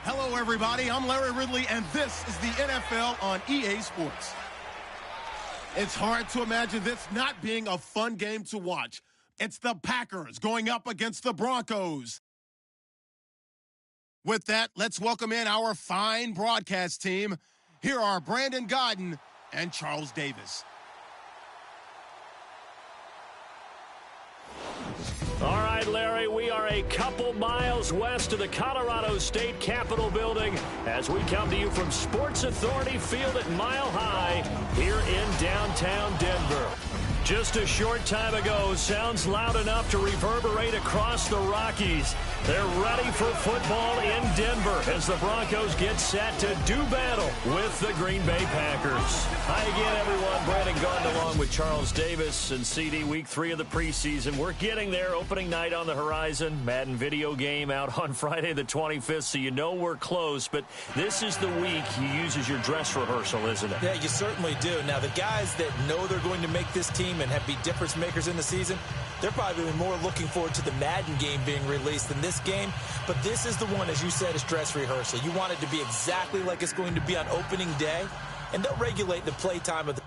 Hello, everybody. I'm Larry Ridley, and this is the NFL on EA Sports. It's hard to imagine this not being a fun game to watch. It's the Packers going up against the Broncos. With that, let's welcome in our fine broadcast team. Here are Brandon Godden and Charles Davis. All right, Larry, we are a couple miles west of the Colorado State Capitol building as we come to you from Sports Authority Field at Mile High here in downtown Denver. Just a short time ago, sounds loud enough to reverberate across the Rockies. They're ready for football in Denver as the Broncos get set to do battle with the Green Bay Packers. Hi again, everyone. Brandon Gaudin along with Charles Davis and CD. Week 3 of the preseason. We're getting there. Opening night on the horizon. Madden video game out on Friday the 25th, so you know we're close. But this is the week you use as your dress rehearsal, isn't it? Yeah, you certainly do. Now, the guys that know they're going to make this team and have be difference makers in the season, they're probably more looking forward to the Madden game being released than this game. But this is the one, as you said, is dress rehearsal. You want it to be exactly like it's going to be on opening day, and they'll regulate the play time of the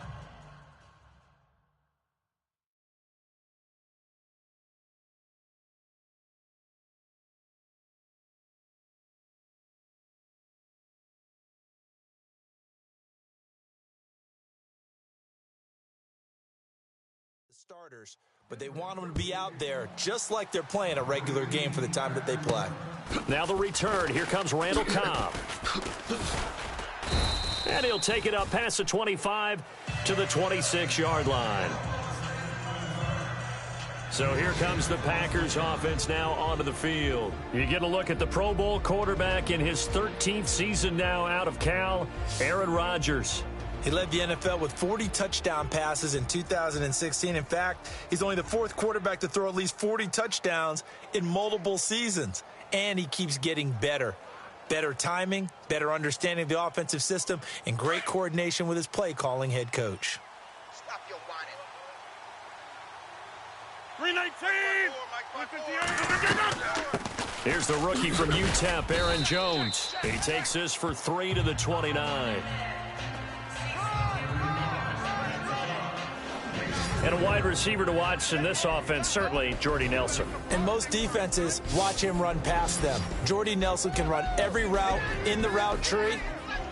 starters, but they want them to be out there just like they're playing a regular game for the time that they play. Now the return. Here comes Randall Cobb. And he'll take it up past the 25 to the 26-yard line. So here comes the Packers offense now onto the field. You get a look at the Pro Bowl quarterback in his 13th season now out of Cal, Aaron Rodgers. He led the NFL with 40 touchdown passes in 2016. In fact, he's only the 4th quarterback to throw at least 40 touchdowns in multiple seasons. And he keeps getting better. Better timing, better understanding of the offensive system, and great coordination with his play-calling head coach. Stop your whining. 319! Here's the rookie from UTEP, Aaron Jones. He takes this for 3 to the 29. And a wide receiver to watch in this offense, certainly Jordy Nelson. And most defenses watch him run past them. Jordy Nelson can run every route in the route tree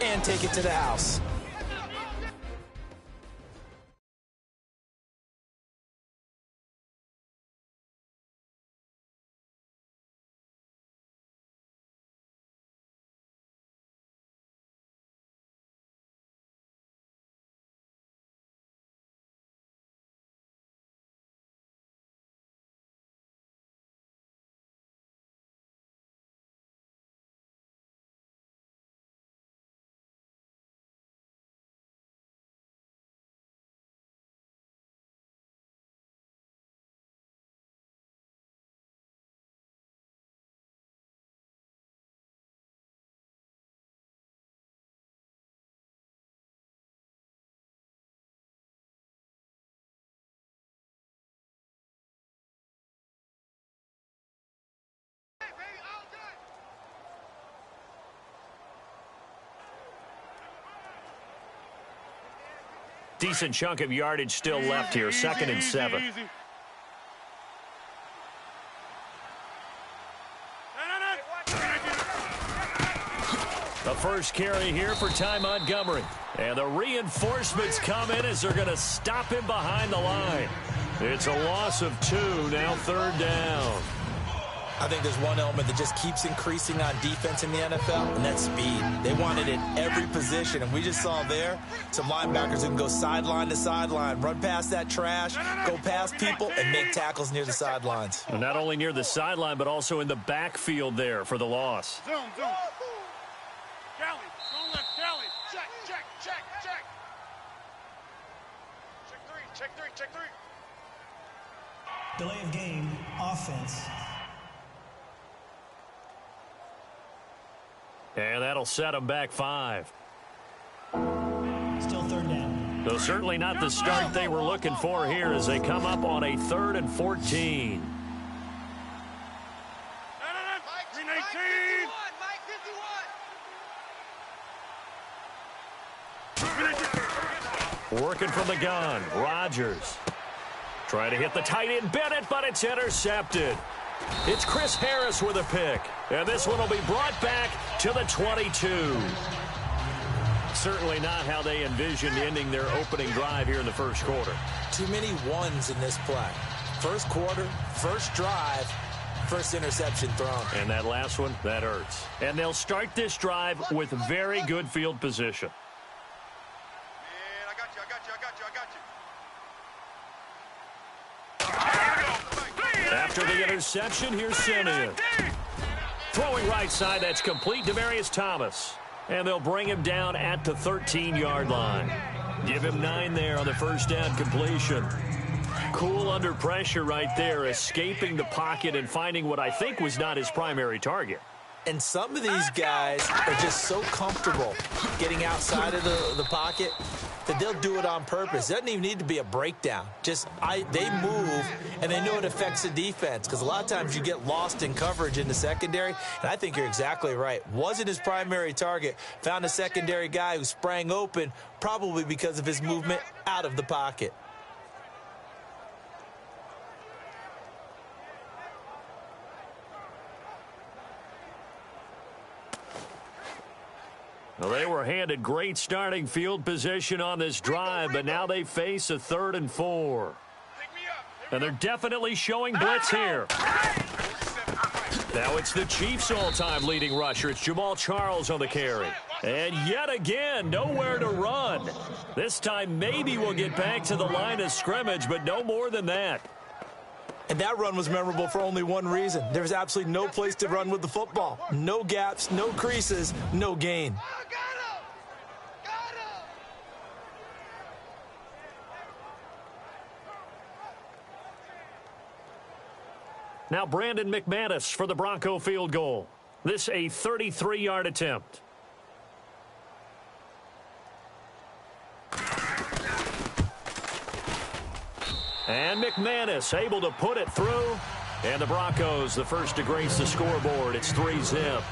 and take it to the house. Decent chunk of yardage still left here. 2nd and 7. The first carry here for Ty Montgomery. And the reinforcements come in as they're going to stop him behind the line. It's a loss of 2, now 3rd down. I think there's one element that just keeps increasing on defense in the NFL, and that's speed. They want it at every position, and we just saw there some linebackers who can go sideline to sideline, run past that trash, go past people, and make tackles near the sidelines. And not only near the sideline, but also in the backfield there for the loss. Zoom. Cali, zone left, Cali. Check. Check three. Delay of game, offense. And that'll set them back 5. Still 3rd down. So certainly not the start they were looking for here as they come up on a 3rd and 14. 319! Working from the gun, Rodgers. Trying to hit the tight end Bennett, but it's intercepted. It's Chris Harris with a pick. And this one will be brought back to the 22. Certainly not how they envisioned ending their opening drive here in the first quarter. Too many ones in this play. First quarter, first drive, first interception thrown. And that last one, that hurts. And they'll start this drive with very good field position. After the interception, here's Simeon. Throwing right side, that's complete. Demaryius Thomas. And they'll bring him down at the 13-yard line. Give him 9 there on the first down completion. Cool under pressure right there, escaping the pocket and finding what I think was not his primary target. And some of these guys are just so comfortable getting outside of the pocket that they'll do it on purpose. It doesn't even need to be a breakdown. They move, and they know it affects the defense, because a lot of times you get lost in coverage in the secondary, and I think you're exactly right. Wasn't his primary target. Found a secondary guy who sprang open, probably because of his movement out of the pocket. Well, they were handed great starting field position on this drive, but now they face a 3rd and 4. And they're definitely showing blitz here. Now it's the Chiefs' all-time leading rusher. It's Jamal Charles on the carry. And yet again, nowhere to run. This time maybe we'll get back to the line of scrimmage, but no more than that. And that run was memorable for only one reason. There was absolutely no place to run with the football. No gaps, no creases, no gain. Now Brandon McManus for the Bronco field goal. This a 33-yard attempt. And McManus able to put it through. And the Broncos, the first to grace the scoreboard. It's 3-zip.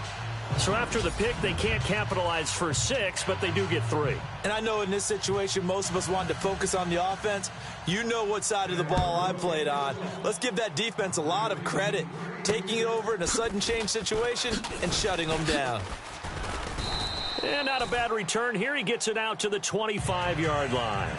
So after the pick, they can't capitalize for 6, but they do get 3. And I know in this situation, most of us wanted to focus on the offense. You know what side of the ball I played on. Let's give that defense a lot of credit. Taking it over in a sudden change situation and shutting them down. And not a bad return here. He gets it out to the 25-yard line.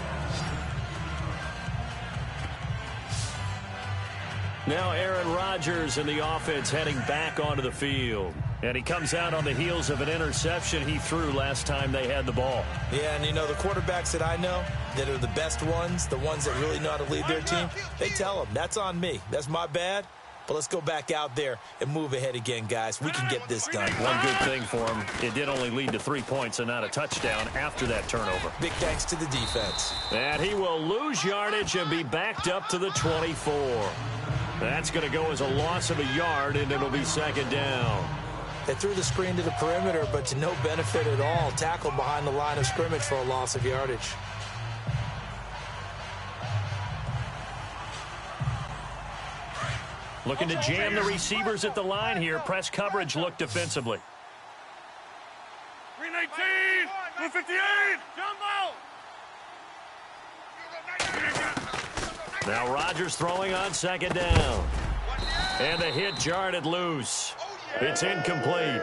Now Aaron Rodgers in the offense heading back onto the field. And he comes out on the heels of an interception he threw last time they had the ball. Yeah, and you know, the quarterbacks that I know that are the best ones, the ones that really know how to lead their team, they tell them, that's on me. That's my bad. But let's go back out there and move ahead again, guys. We can get this done. One good thing for him, it did only lead to 3 points and not a touchdown after that turnover. Big thanks to the defense. And he will lose yardage and be backed up to the 24. That's going to go as a loss of a yard, and it'll be 2nd down. They threw the screen to the perimeter, but to no benefit at all. Tackled behind the line of scrimmage for a loss of yardage. Looking to jam the receivers at the line here. Press coverage look defensively. 319, 258, jumbo. Now Rodgers throwing on 2nd down. And the hit jarred it loose. It's incomplete.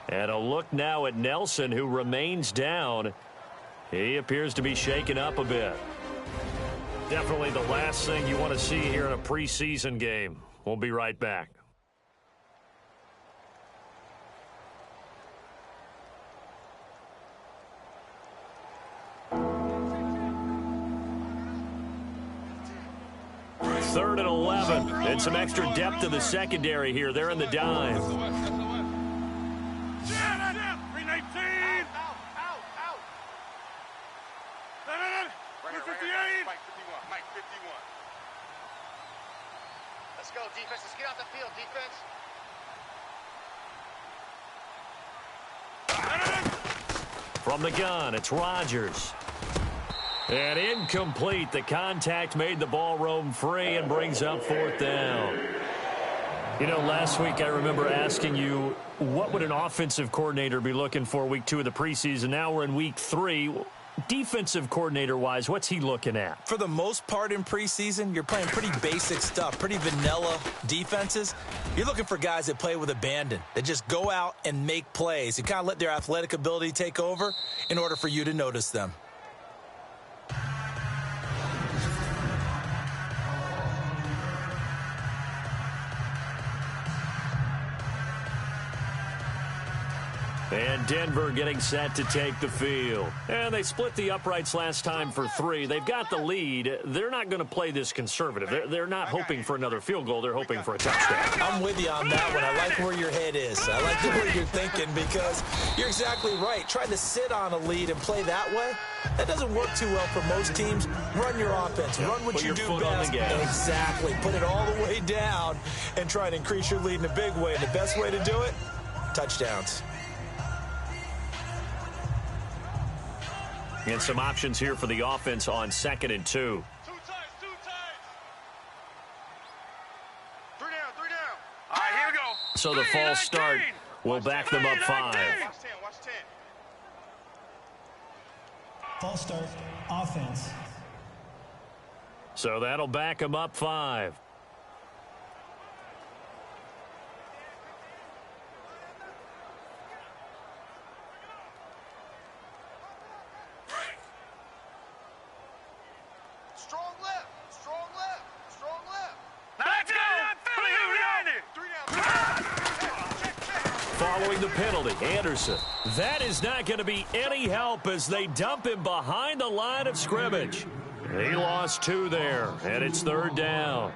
And a look now at Nelson, who remains down. He appears to be shaken up a bit. Definitely the last thing you want to see here in a preseason game. We'll be right back. Third and 11. And some extra depth to the secondary here. They're in the dime. 319. Mike 51. Let's go, defense. Let's get out the field, defense. From the gun, it's Rodgers. And incomplete. The contact made the ball roam free and brings up 4th down. You know, last week I remember asking you, what would an offensive coordinator be looking for week 2 of the preseason? Now we're in week 3. Defensive coordinator-wise, what's he looking at? For the most part in preseason, you're playing pretty basic stuff, pretty vanilla defenses. You're looking for guys that play with abandon, that just go out and make plays and kind of let their athletic ability take over in order for you to notice them. And Denver getting set to take the field. And they split the uprights last time for 3. They've got the lead. They're not going to play this conservative. They're not hoping for another field goal. They're hoping for a touchdown. I'm with you on that one. I like where your head is. I like the way you're thinking because you're exactly right. Trying to sit on a lead and play that way, that doesn't work too well for most teams. Run your offense. Run what you do best. Exactly. Put it all the way down and try and increase your lead in a big way. And the best way to do it, touchdowns. And some options here for the offense on 2nd and 2. Two tight. 3 down. All right, here we go. So the false start will back them up 5. Watch 10. False start, offense. So that'll back them up 5. Following the penalty, Anderson. That is not going to be any help as they dump him behind the line of scrimmage. He lost 2 there, and it's 3rd down.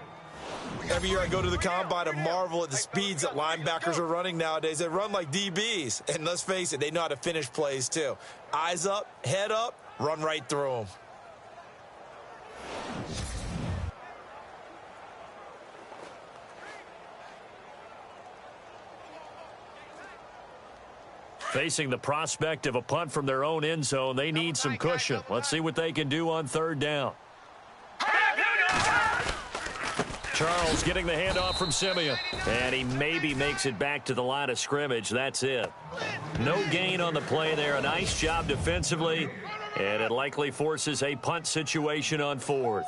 Every year I go to the combine and marvel at the speeds that linebackers are running nowadays. They run like DBs. And let's face it, they know how to finish plays too. Eyes up, head up, run right through them. Facing the prospect of a punt from their own end zone, they need some cushion. Let's see what they can do on 3rd down. Charles getting the handoff from Simeon. And he maybe makes it back to the line of scrimmage. That's it. No gain on the play there. A nice job defensively. And it likely forces a punt situation on 4th.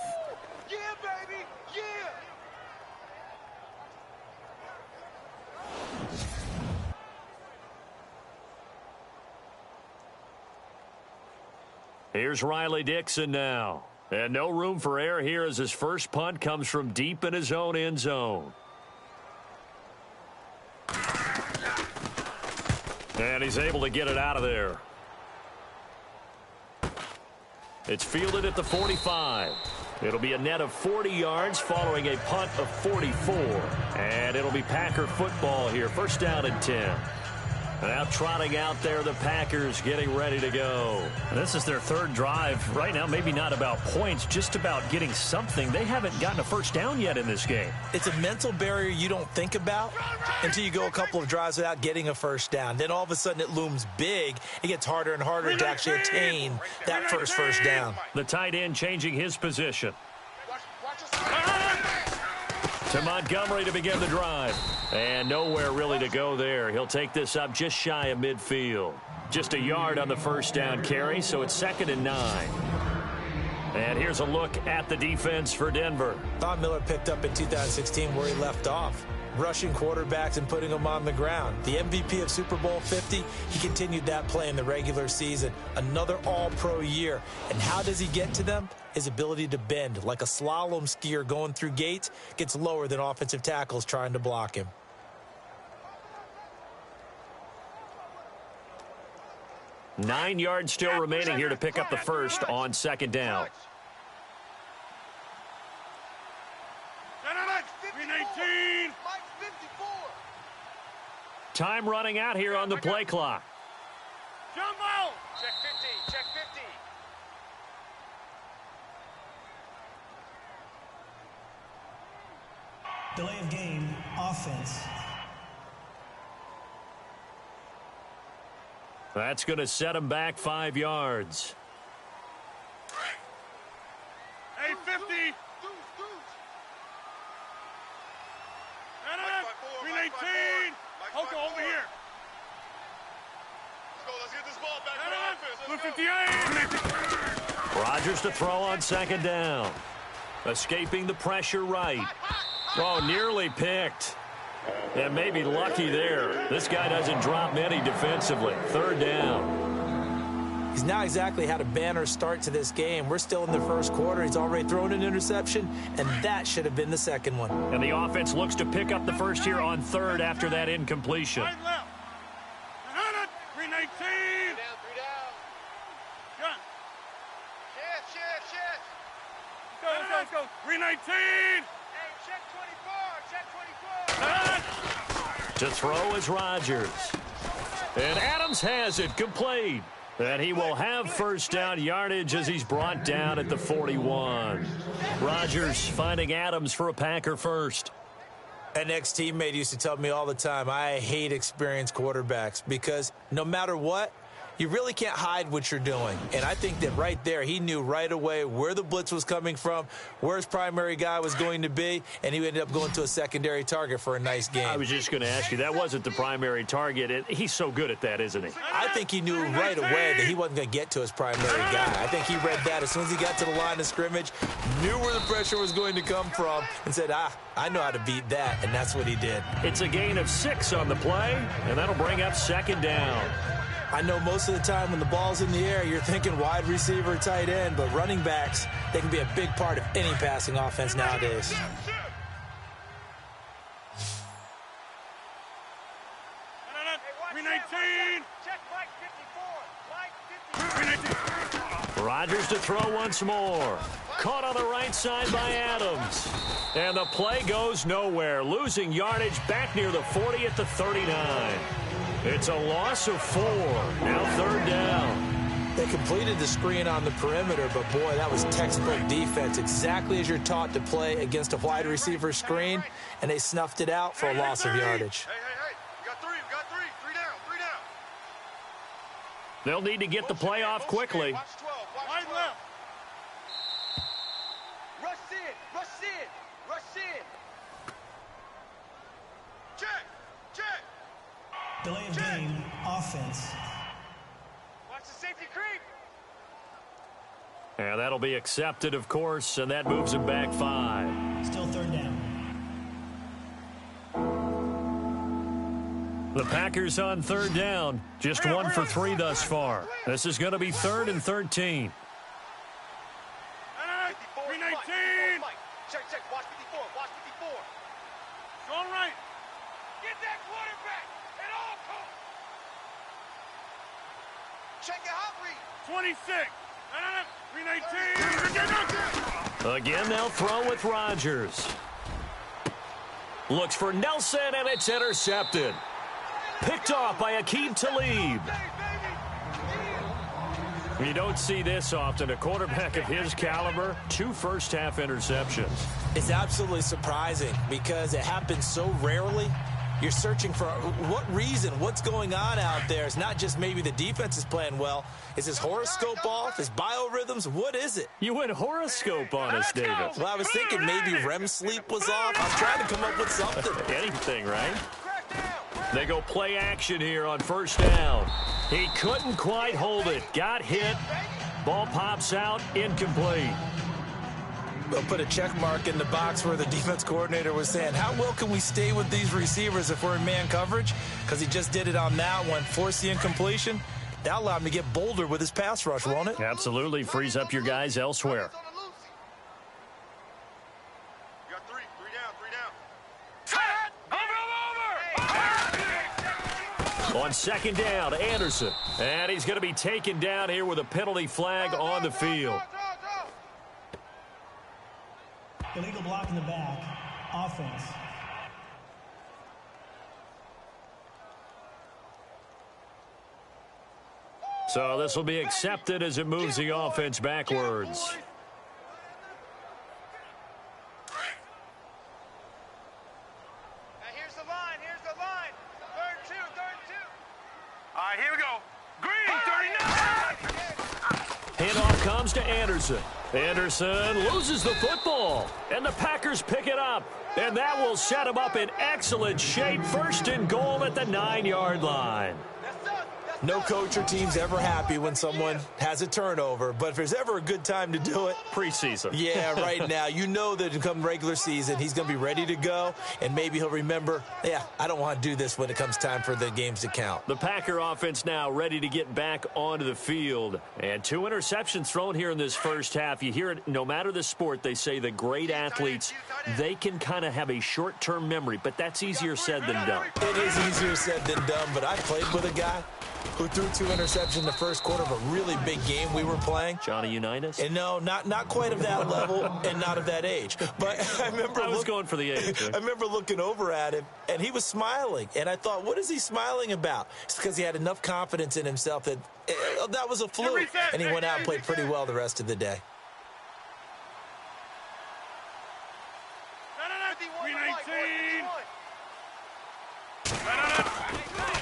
Yeah, baby. Yeah. Here's Riley Dixon now. And no room for error here as his first punt comes from deep in his own end zone. And he's able to get it out of there. It's fielded at the 45. It'll be a net of 40 yards following a punt of 44. And it'll be Packer football here. 1st down and 10. Now trotting out there, the Packers getting ready to go. This is their 3rd drive. Right now, maybe not about points, just about getting something. They haven't gotten a 1st down yet in this game. It's a mental barrier you don't think about until you go a couple of drives without getting a 1st down. Then all of a sudden it looms big. It gets harder and harder to actually attain that first down. The tight end changing his position. To Montgomery to begin the drive. And nowhere really to go there. He'll take this up just shy of midfield. Just a yard on the 1st down carry, so it's 2nd and 9. And here's a look at the defense for Denver. Von Miller picked up in 2016 where he left off, rushing quarterbacks and putting them on the ground. The MVP of Super Bowl 50, he continued that play in the regular season. Another all-pro year. And how does he get to them? His ability to bend like a slalom skier going through gates gets lower than offensive tackles trying to block him. Nine yards still remaining here to pick up the first on 2nd down. Time running out here on the play clock. Jump out! Check 50, check 50. Delay of game, offense. That's going to set him back 5 yards. Let's go over here. Let's get this ball back. Blue 58. Rodgers to throw on second down. Escaping the pressure right. Oh, nearly picked. And maybe lucky there. This guy doesn't drop many defensively. Third down. He's not exactly had a banner start to this game. We're still in the first quarter. He's already thrown an interception, and that should have been the second one. And the offense looks to pick up the first here on third after that incompletion. Right left. 319. Three down. Gun. Shift. Let's go. 319. Hey, check 24. To throw is Rodgers. And Adams has it complete. And he will have first down yardage as he's brought down at the 41. Rodgers finding Adams for a Packer first. An ex-teammate used to tell me all the time, I hate experienced quarterbacks because no matter what, you really can't hide what you're doing. And I think that right there, he knew right away where the blitz was coming from, where his primary guy was going to be, and he ended up going to a secondary target for a nice game. I was just going to ask you, that wasn't the primary target. He's so good at that, isn't he? I think he knew right away that he wasn't going to get to his primary guy. I think he read that as soon as he got to the line of scrimmage, knew where the pressure was going to come from, and said, I know how to beat that, and that's what he did. It's a gain of 6 on the play, and that'll bring up second down. I know most of the time when the ball's in the air, you're thinking wide receiver, tight end, but running backs, they can be a big part of any passing offense nowadays. 319. Check Mike 54. Rodgers to throw once more. Caught on the right side by Adams. And the play goes nowhere. Losing yardage back near the 40 at the 39. It's a loss of 4. Now third down. They completed the screen on the perimeter, but boy, that was textbook defense. Exactly as you're taught to play against a wide receiver screen, and they snuffed it out for a loss of yardage. Hey. We got three. Three down. They'll need to get the play off quickly. Watch 12. Wide left. Rush in. Check. Delay of game, offense. Watch the safety creep. And that'll be accepted, of course, and that moves him back 5. Still third down. The Packers on third down. Just 1 for 3 thus far. This is going to be 3rd and 13. 319. Check. Watch 54. It's all right. Get that quarterback at all costs. Check it out, read. 26. 319. Again, they'll throw with Rodgers. Looks for Nelson, and it's intercepted. Picked off by Aqib Talib. You don't see this often. A quarterback of his caliber, 2 first-half interceptions. It's absolutely surprising because it happens so rarely. You're searching for what reason, what's going on out there. It's not just maybe the defense is playing well. Is his horoscope off? His biorhythms? What is it? You went horoscope on us, David. Well, I was thinking maybe REM sleep was off. I was trying to come up with something. Anything, right? They go play action here on first down. He couldn't quite hold it. Got hit. Ball pops out. Incomplete. They'll put a check mark in the box where the defense coordinator was saying, how well can we stay with these receivers if we're in man coverage? Because he just did it on that one. Forced the incompletion. That allowed him to get bolder with his pass rush, won't it? Absolutely. Frees up your guys elsewhere. You got 3 down. On second down, Anderson. And he's going to be taken down here with a penalty flag on the field. Illegal block in the back, offense. So this will be accepted as it moves the offense backwards. Here's the line. Third and two. All right, here we go. Green, 39. Handoff comes to Anderson. Anderson loses the football, and the Packers pick it up. And that will set him up in excellent shape. First and goal at the 9-yard line. No coach or team's ever happy when someone has a turnover, but if there's ever a good time to do it, preseason. Yeah, right now. You know that come regular season, he's going to be ready to go, and maybe he'll remember, yeah, I don't want to do this when it comes time for the games to count. The Packer offense now ready to get back onto the field. And 2 interceptions thrown here in this first half. You hear it, no matter the sport, they say the great athletes, they can kind of have a short-term memory, but that's easier said than done. It is easier said than done, but I played with a guy who threw 2 interceptions in the first quarter of a really big game we were playing. Johnny Unitas? And no, not quite of that level and not of that age. But I was going for the age. I remember looking over at him, and he was smiling. And I thought, what is he smiling about? It's because he had enough confidence in himself that that was a fluke. And he went out and played pretty well the rest of the day.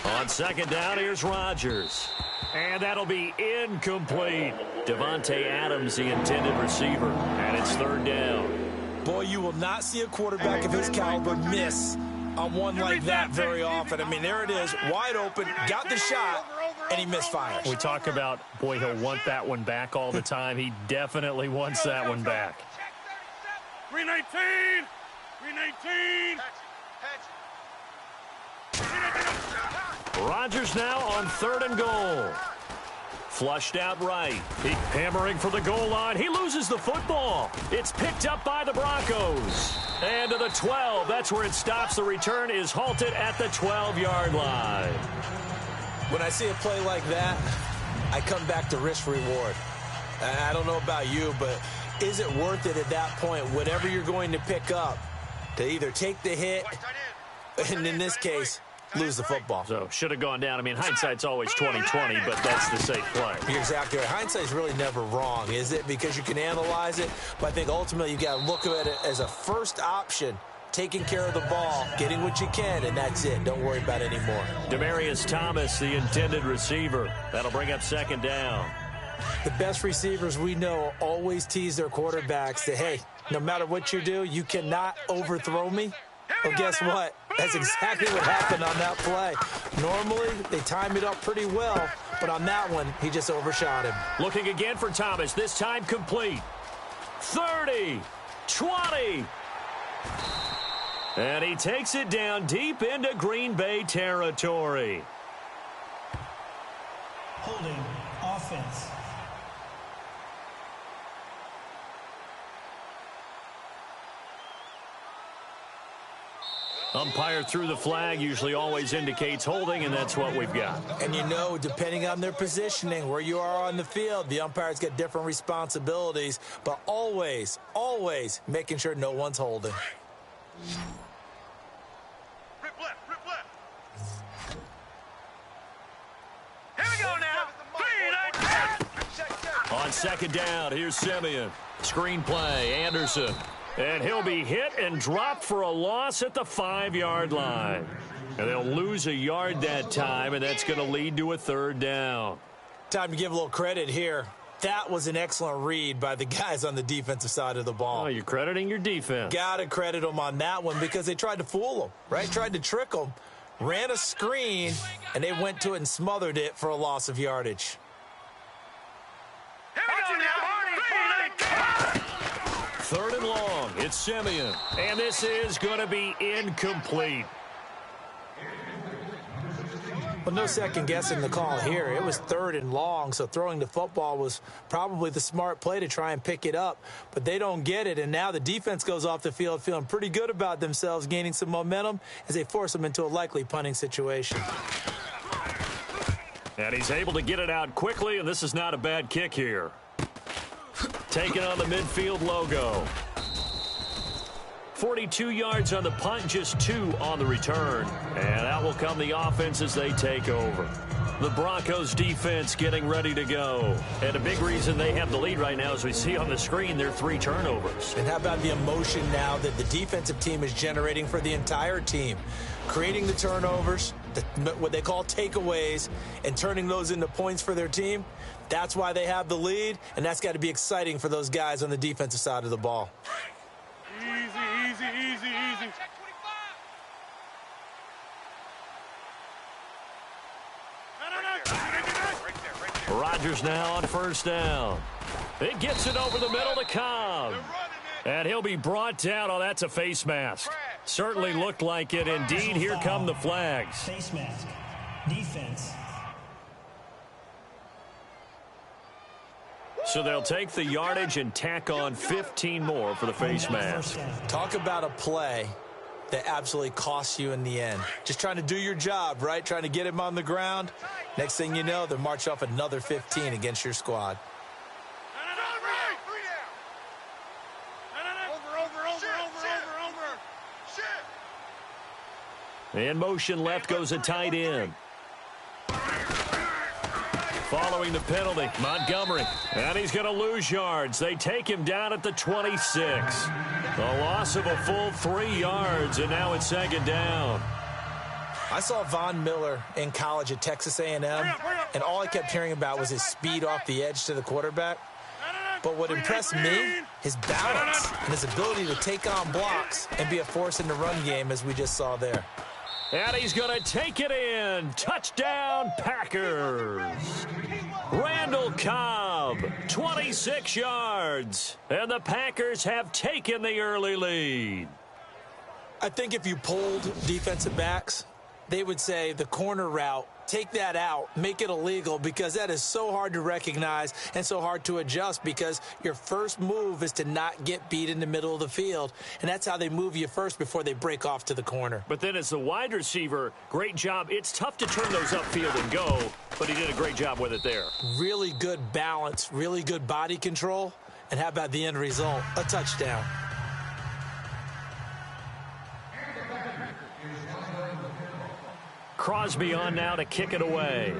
On second down, here's Rodgers. And that'll be incomplete. Devontae Adams, the intended receiver. And it's 3rd down. Boy, you will not see a quarterback of his caliber miss on one like that very often. I mean, there it is, wide open, got the shot, and he misfires. We talk about, boy, he'll want that one back all the time. He definitely wants that one back. 319! 319! Rodgers now on 3rd and goal. Flushed out right. He hammering for the goal line. He loses the football. It's picked up by the Broncos. And to the 12. That's where it stops. The return is halted at the 12-yard line. When I see a play like that, I come back to risk reward. I don't know about you, but is it worth it at that point, whatever you're going to pick up, to either take the hit, and in this case, lose the football? So, should have gone down. I mean, hindsight's always 20/20, but that's the safe play. You're exactly right. Hindsight's really never wrong, is it? Because you can analyze it, but I think ultimately you got to look at it as a first option, taking care of the ball, getting what you can, and that's it. Don't worry about it anymore. Demaryius Thomas, the intended receiver. That'll bring up 2nd down. The best receivers we know always tease their quarterbacks that, hey, no matter what you do, you cannot overthrow me. Well, guess what? That's exactly what happened on that play. Normally, they time it up pretty well, but on that one, he just overshot him. Looking again for Thomas, this time complete. 30, 20. And he takes it down deep into Green Bay territory. Holding offense. Umpire threw the flag, usually always indicates holding, and that's what we've got. And you know, depending on their positioning, where you are on the field, the umpires get different responsibilities, but always, always making sure no one's holding. Rip left, rip left. Here we go now. 3-9. On 2nd down, here's Simeon. Screen play, Anderson. And he'll be hit and dropped for a loss at the 5-yard line. And they'll lose a yard that time, and that's going to lead to a 3rd down. Time to give a little credit here. That was an excellent read by the guys on the defensive side of the ball. Oh, you're crediting your defense. Got to credit them on that one because they tried to fool them, right? Tried to trick them, ran a screen, and they went to it and smothered it for a loss of yardage. Here we go now. 3rd and long. It's Simeon. And this is going to be incomplete. Well, no second guessing the call here. It was 3rd and long, so throwing the football was probably the smart play to try and pick it up. But they don't get it, and now the defense goes off the field feeling pretty good about themselves, gaining some momentum as they force them into a likely punting situation. And he's able to get it out quickly, and this is not a bad kick here. Taking on the midfield logo. 42 yards on the punt, just 2 on the return. And out will come the offense as they take over. The Broncos defense getting ready to go. And a big reason they have the lead right now, as we see on the screen, their 3 turnovers. And how about the emotion now that the defensive team is generating for the entire team? Creating the turnovers, what they call takeaways, and turning those into points for their team. That's why they have the lead, and that's got to be exciting for those guys on the defensive side of the ball. Easy. Rodgers now on first down. It gets it over the middle to Cobb. And he'll be brought down. Oh, that's a face mask. Certainly looked like it. Indeed, here come the flags. Face mask. Defense. So they'll take the yardage and tack on 15 more for the face mask. Talk about a play that absolutely costs you in the end. Just trying to do your job, right? Trying to get him on the ground. Next thing you know, they'll march off another 15 against your squad. In motion left goes a tight end. Following the penalty, Montgomery. And he's going to lose yards. They take him down at the 26. A loss of a full 3 yards, and now it's second down. I saw Von Miller in college at Texas A&M, and all I kept hearing about was his speed off the edge to the quarterback. But what impressed me, his balance and his ability to take on blocks and be a force in the run game, as we just saw there. And he's going to take it in. Touchdown, Packers. Randall Cobb, 26 yards. And the Packers have taken the early lead. I think if you polled defensive backs, they would say the corner route, take that out, make it illegal, because that is so hard to recognize and so hard to adjust, because your first move is to not get beat in the middle of the field, and that's how they move you first before they break off to the corner. But then as the wide receiver, great job. It's tough to turn those upfield and go, but he did a great job with it there. Really good balance, really good body control, and how about the end result? A touchdown. Crosby on now to kick it away.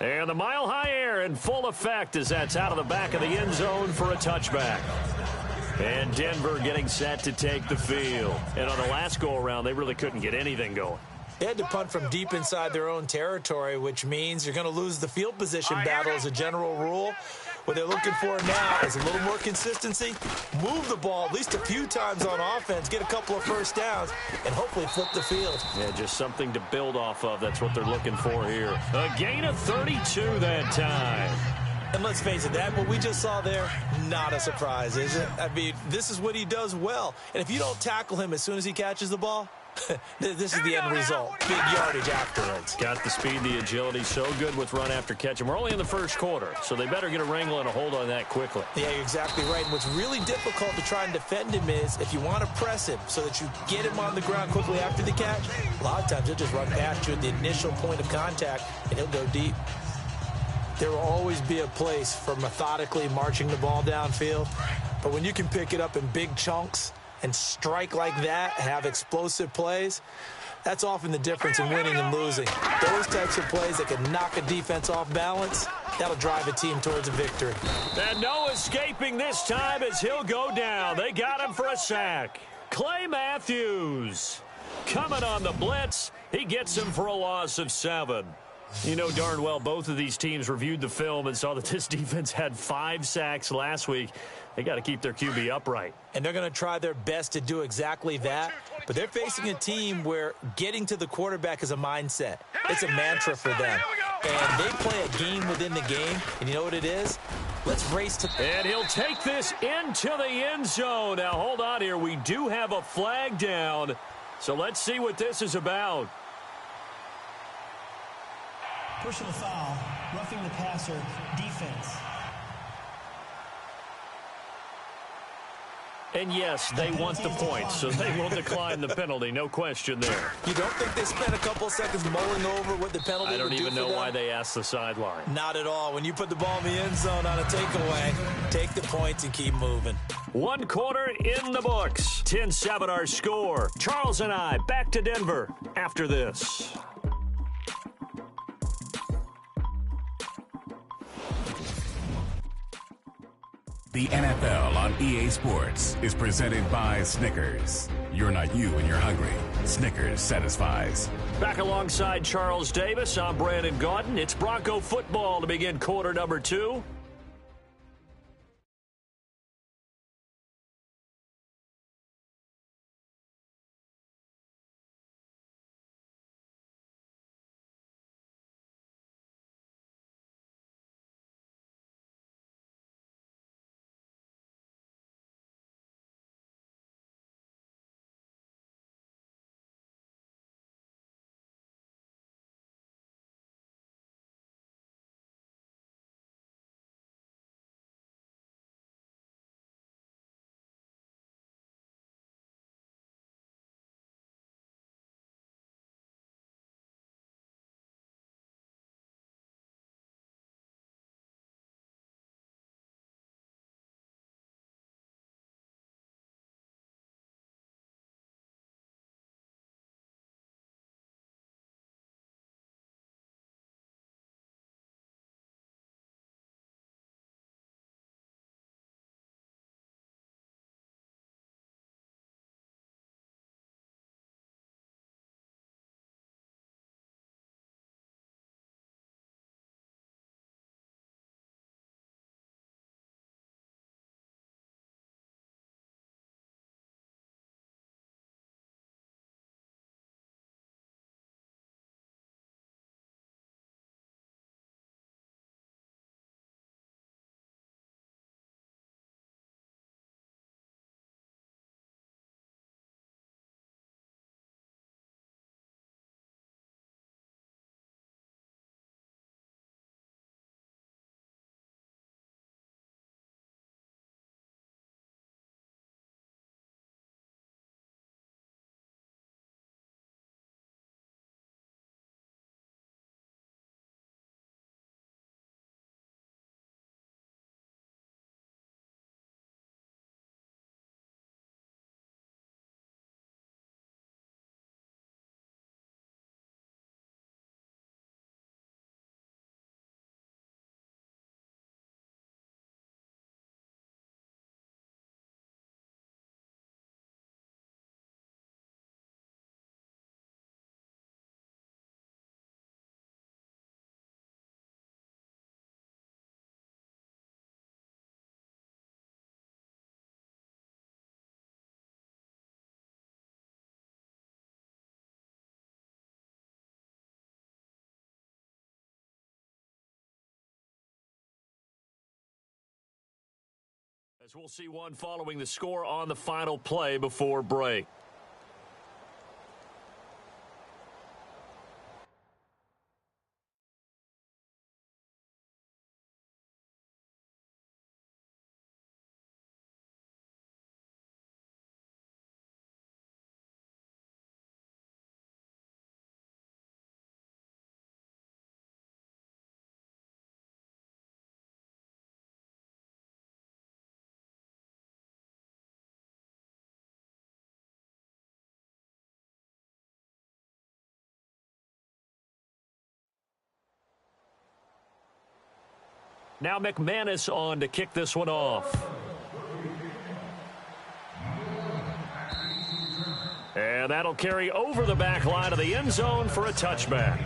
And the mile-high air in full effect as that's out of the back of the end zone for a touchback. And Denver getting set to take the field. And on the last go-around, they really couldn't get anything going. They had to punt from deep inside their own territory, which means you're going to lose the field position battle as a general rule. What they're looking for now is a little more consistency, move the ball at least a few times on offense, get a couple of first downs, and hopefully flip the field. Yeah, just something to build off of. That's what they're looking for here. A gain of 32 that time. And let's face it, what we just saw there, not a surprise, is it? I mean, this is what he does well. And if you don't tackle him as soon as he catches the ball, this is the end result. Big yardage afterwards. Got the speed, the agility, so good with run after catch. And we're only in the first quarter, so they better get a wrangle and a hold on that quickly. Yeah, you're exactly right. And what's really difficult to try and defend him is if you want to press him so that you get him on the ground quickly after the catch, a lot of times he'll just run past you at the initial point of contact, and he'll go deep. There will always be a place for methodically marching the ball downfield, but when you can pick it up in big chunks and strike like that, have explosive plays, that's often the difference in winning and losing. Those types of plays that can knock a defense off balance, that'll drive a team towards a victory. And no escaping this time as he'll go down. They got him for a sack. Clay Matthews coming on the blitz. He gets him for a loss of 7. You know darn well both of these teams reviewed the film and saw that this defense had 5 sacks last week. They got to keep their QB upright. And they're going to try their best to do exactly that. But they're facing a team where getting to the quarterback is a mindset. It's a mantra for them. And they play a game within the game. And you know what it is? Let's race to... And he'll take this into the end zone. Now, hold on here. We do have a flag down. So let's see what this is about. Personal foul, roughing the passer, defense. And yes, they want the points, so they will decline the penalty. No question there. You don't think they spent a couple seconds mulling over what the penalty would do? I don't even know why they asked the sideline. Not at all. When you put the ball in the end zone on a takeaway, take the points and keep moving. 1 quarter in the books. 10-7 our score. Charles and I back to Denver after this. The NFL on EA Sports is presented by Snickers. You're not you when you're hungry. Snickers satisfies. Back alongside Charles Davis, I'm Brandon Gaudin. It's Bronco football to begin quarter number 2. As we'll see one following the score on the final play before break. Now McManus on to kick this one off. And that'll carry over the back line of the end zone for a touchback.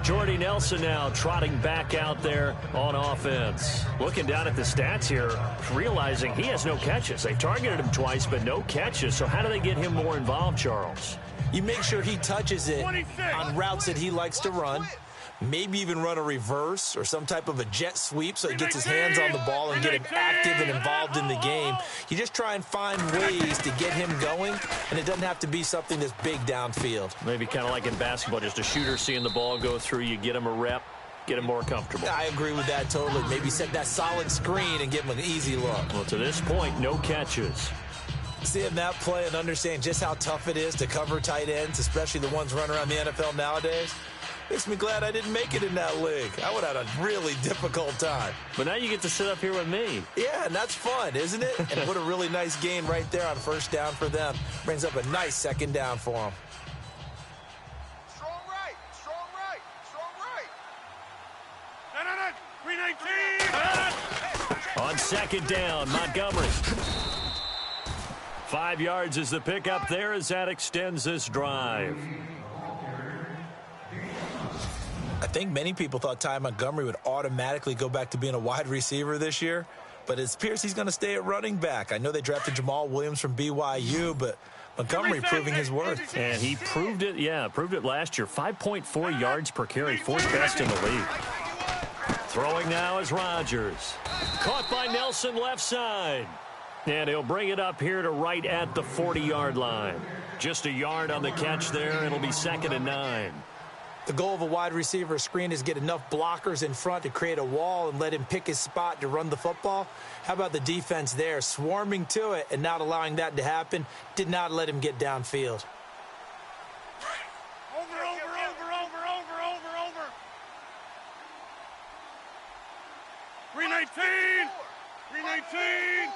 Jordy Nelson now trotting back out there on offense. Looking down at the stats here, realizing he has no catches. They've targeted him twice, but no catches. So how do they get him more involved, Charles? You make sure he touches it on routes that he likes to run. Maybe even run a reverse or some type of a jet sweep so he gets his hands on the ball and get him active and involved in the game. You just try and find ways to get him going, and it doesn't have to be something that's big downfield. Maybe kind of like in basketball, just a shooter seeing the ball go through, you get him a rep, get him more comfortable. I agree with that totally. Maybe set that solid screen and give him an easy look. Well, to this point, no catches. Seeing that play and understand just how tough it is to cover tight ends, especially the ones running around the NFL nowadays, makes me glad I didn't make it in that league. I would have had a really difficult time. But now you get to sit up here with me. Yeah, and that's fun, isn't it? And what a really nice gain right there on first down for them. Brings up a nice second down for them. Strong right, strong right, strong right. 319. second down. Montgomery. 5 yards is the pickup there as that extends this drive. I think many people thought Ty Montgomery would automatically go back to being a wide receiver this year, but it appears he's going to stay at running back. I know they drafted Jamal Williams from BYU, but Montgomery proving his worth. And he proved it, proved it last year. 5.4 yards per carry, fourth best in the league. Throwing now is Rodgers. Caught by Nelson left side. And he'll bring it up here to right at the 40-yard line. Just a yard on the catch there. It'll be 2nd and 9. The goal of a wide receiver screen is get enough blockers in front to create a wall and let him pick his spot to run the football. How about the defense there? Swarming to it and not allowing that to happen. Did not let him get downfield. Over. 319. 319.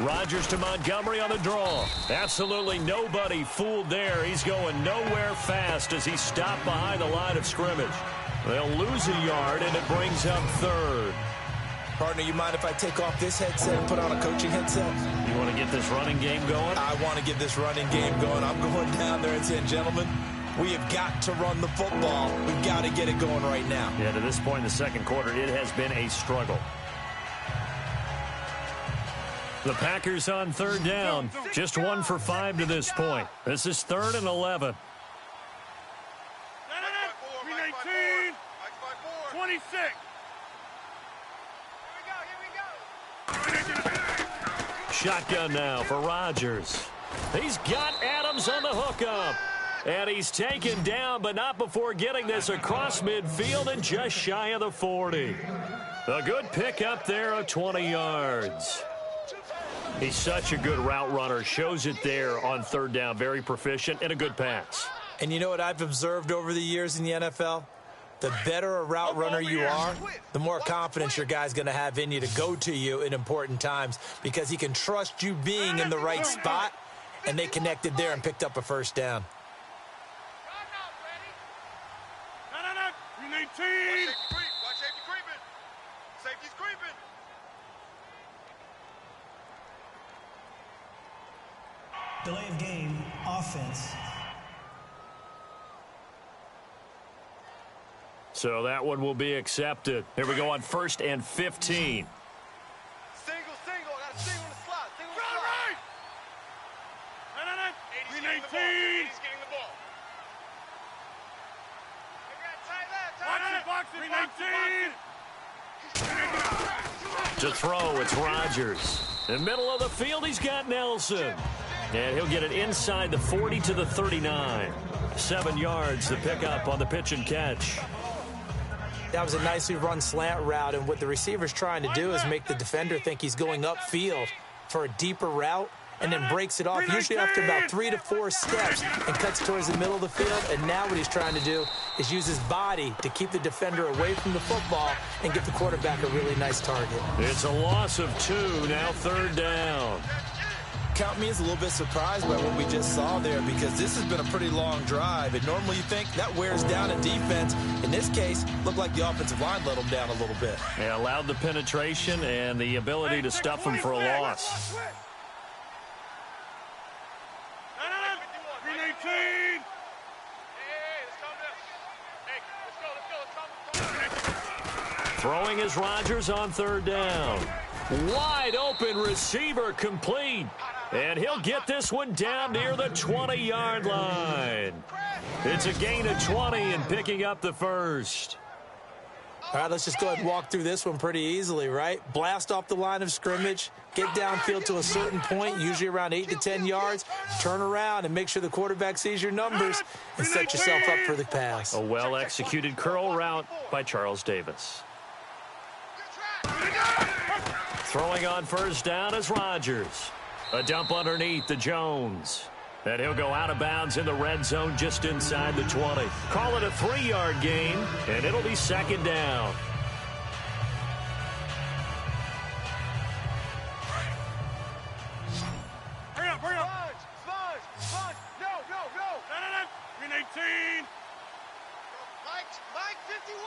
Rodgers to Montgomery on the draw. Absolutely nobody fooled there. He's going nowhere fast as he's stopped behind the line of scrimmage. They'll lose a yard, and it brings up 3rd. Partner, you mind if I take off this headset and put on a coaching headset? You want to get this running game going? I want to get this running game going. I'm going down there and saying, gentlemen, we have got to run the football. We've got to get it going right now. Yeah, to this point in the second quarter, it has been a struggle. The Packers on 3rd down. Just 1 for 5 to this point. This is 3rd and 11. 319. 26. Shotgun now for Rodgers. He's got Adams on the hookup. And he's taken down, but not before getting this across midfield and just shy of the 40. A good pickup there of 20 yards. He's such a good route runner. Shows it there on 3rd down. Very proficient and a good pass. And you know what I've observed over the years in the NFL? The better a route runner you are, the more confidence your guy's going to have in you to go to you in important times because he can trust you being in the right spot, and they connected there and picked up a 1st down. 319. Watch safety creeping. Safety's creeping. Delay of game, offense. So that one will be accepted. Here we go on 1st and 15. Single. I got a single in the slot. Single in the slot. Right. 319. He's getting the ball. Box it. 319. To throw, it's Rodgers. In the middle of the field, he's got Nelson. And he'll get it inside the 40 to the 39. 7 yards, the pickup on the pitch and catch. That was a nicely run slant route, and what the receiver's trying to do is make the defender think he's going upfield for a deeper route and then breaks it off, usually after about 3 to 4 steps, and cuts towards the middle of the field. And now what he's trying to do is use his body to keep the defender away from the football and give the quarterback a really nice target. It's a loss of 2, now 3rd down. Count me as a little bit surprised by what we just saw there because this has been a pretty long drive, and normally you think that wears down a defense. In this case, looked like the offensive line let them down a little bit. Yeah, allowed the penetration and the ability to stuff them for a loss. 319. Throwing is Rodgers on 3rd down. Wide open receiver complete. And he'll get this one down near the 20-yard line. It's a gain of 20 and picking up the 1st. All right, let's just go ahead and walk through this one pretty easily, right? Blast off the line of scrimmage, get downfield to a certain point, usually around 8 to 10 yards, turn around and make sure the quarterback sees your numbers and set yourself up for the pass. A well-executed curl route by Charles Davis. Throwing on 1st down is Rodgers. A dump underneath to Jones. And he'll go out of bounds in the red zone just inside the 20. Call it a 3-yard gain, and it'll be 2nd down. Hurry up. Sponge. No. 319. Mike 51.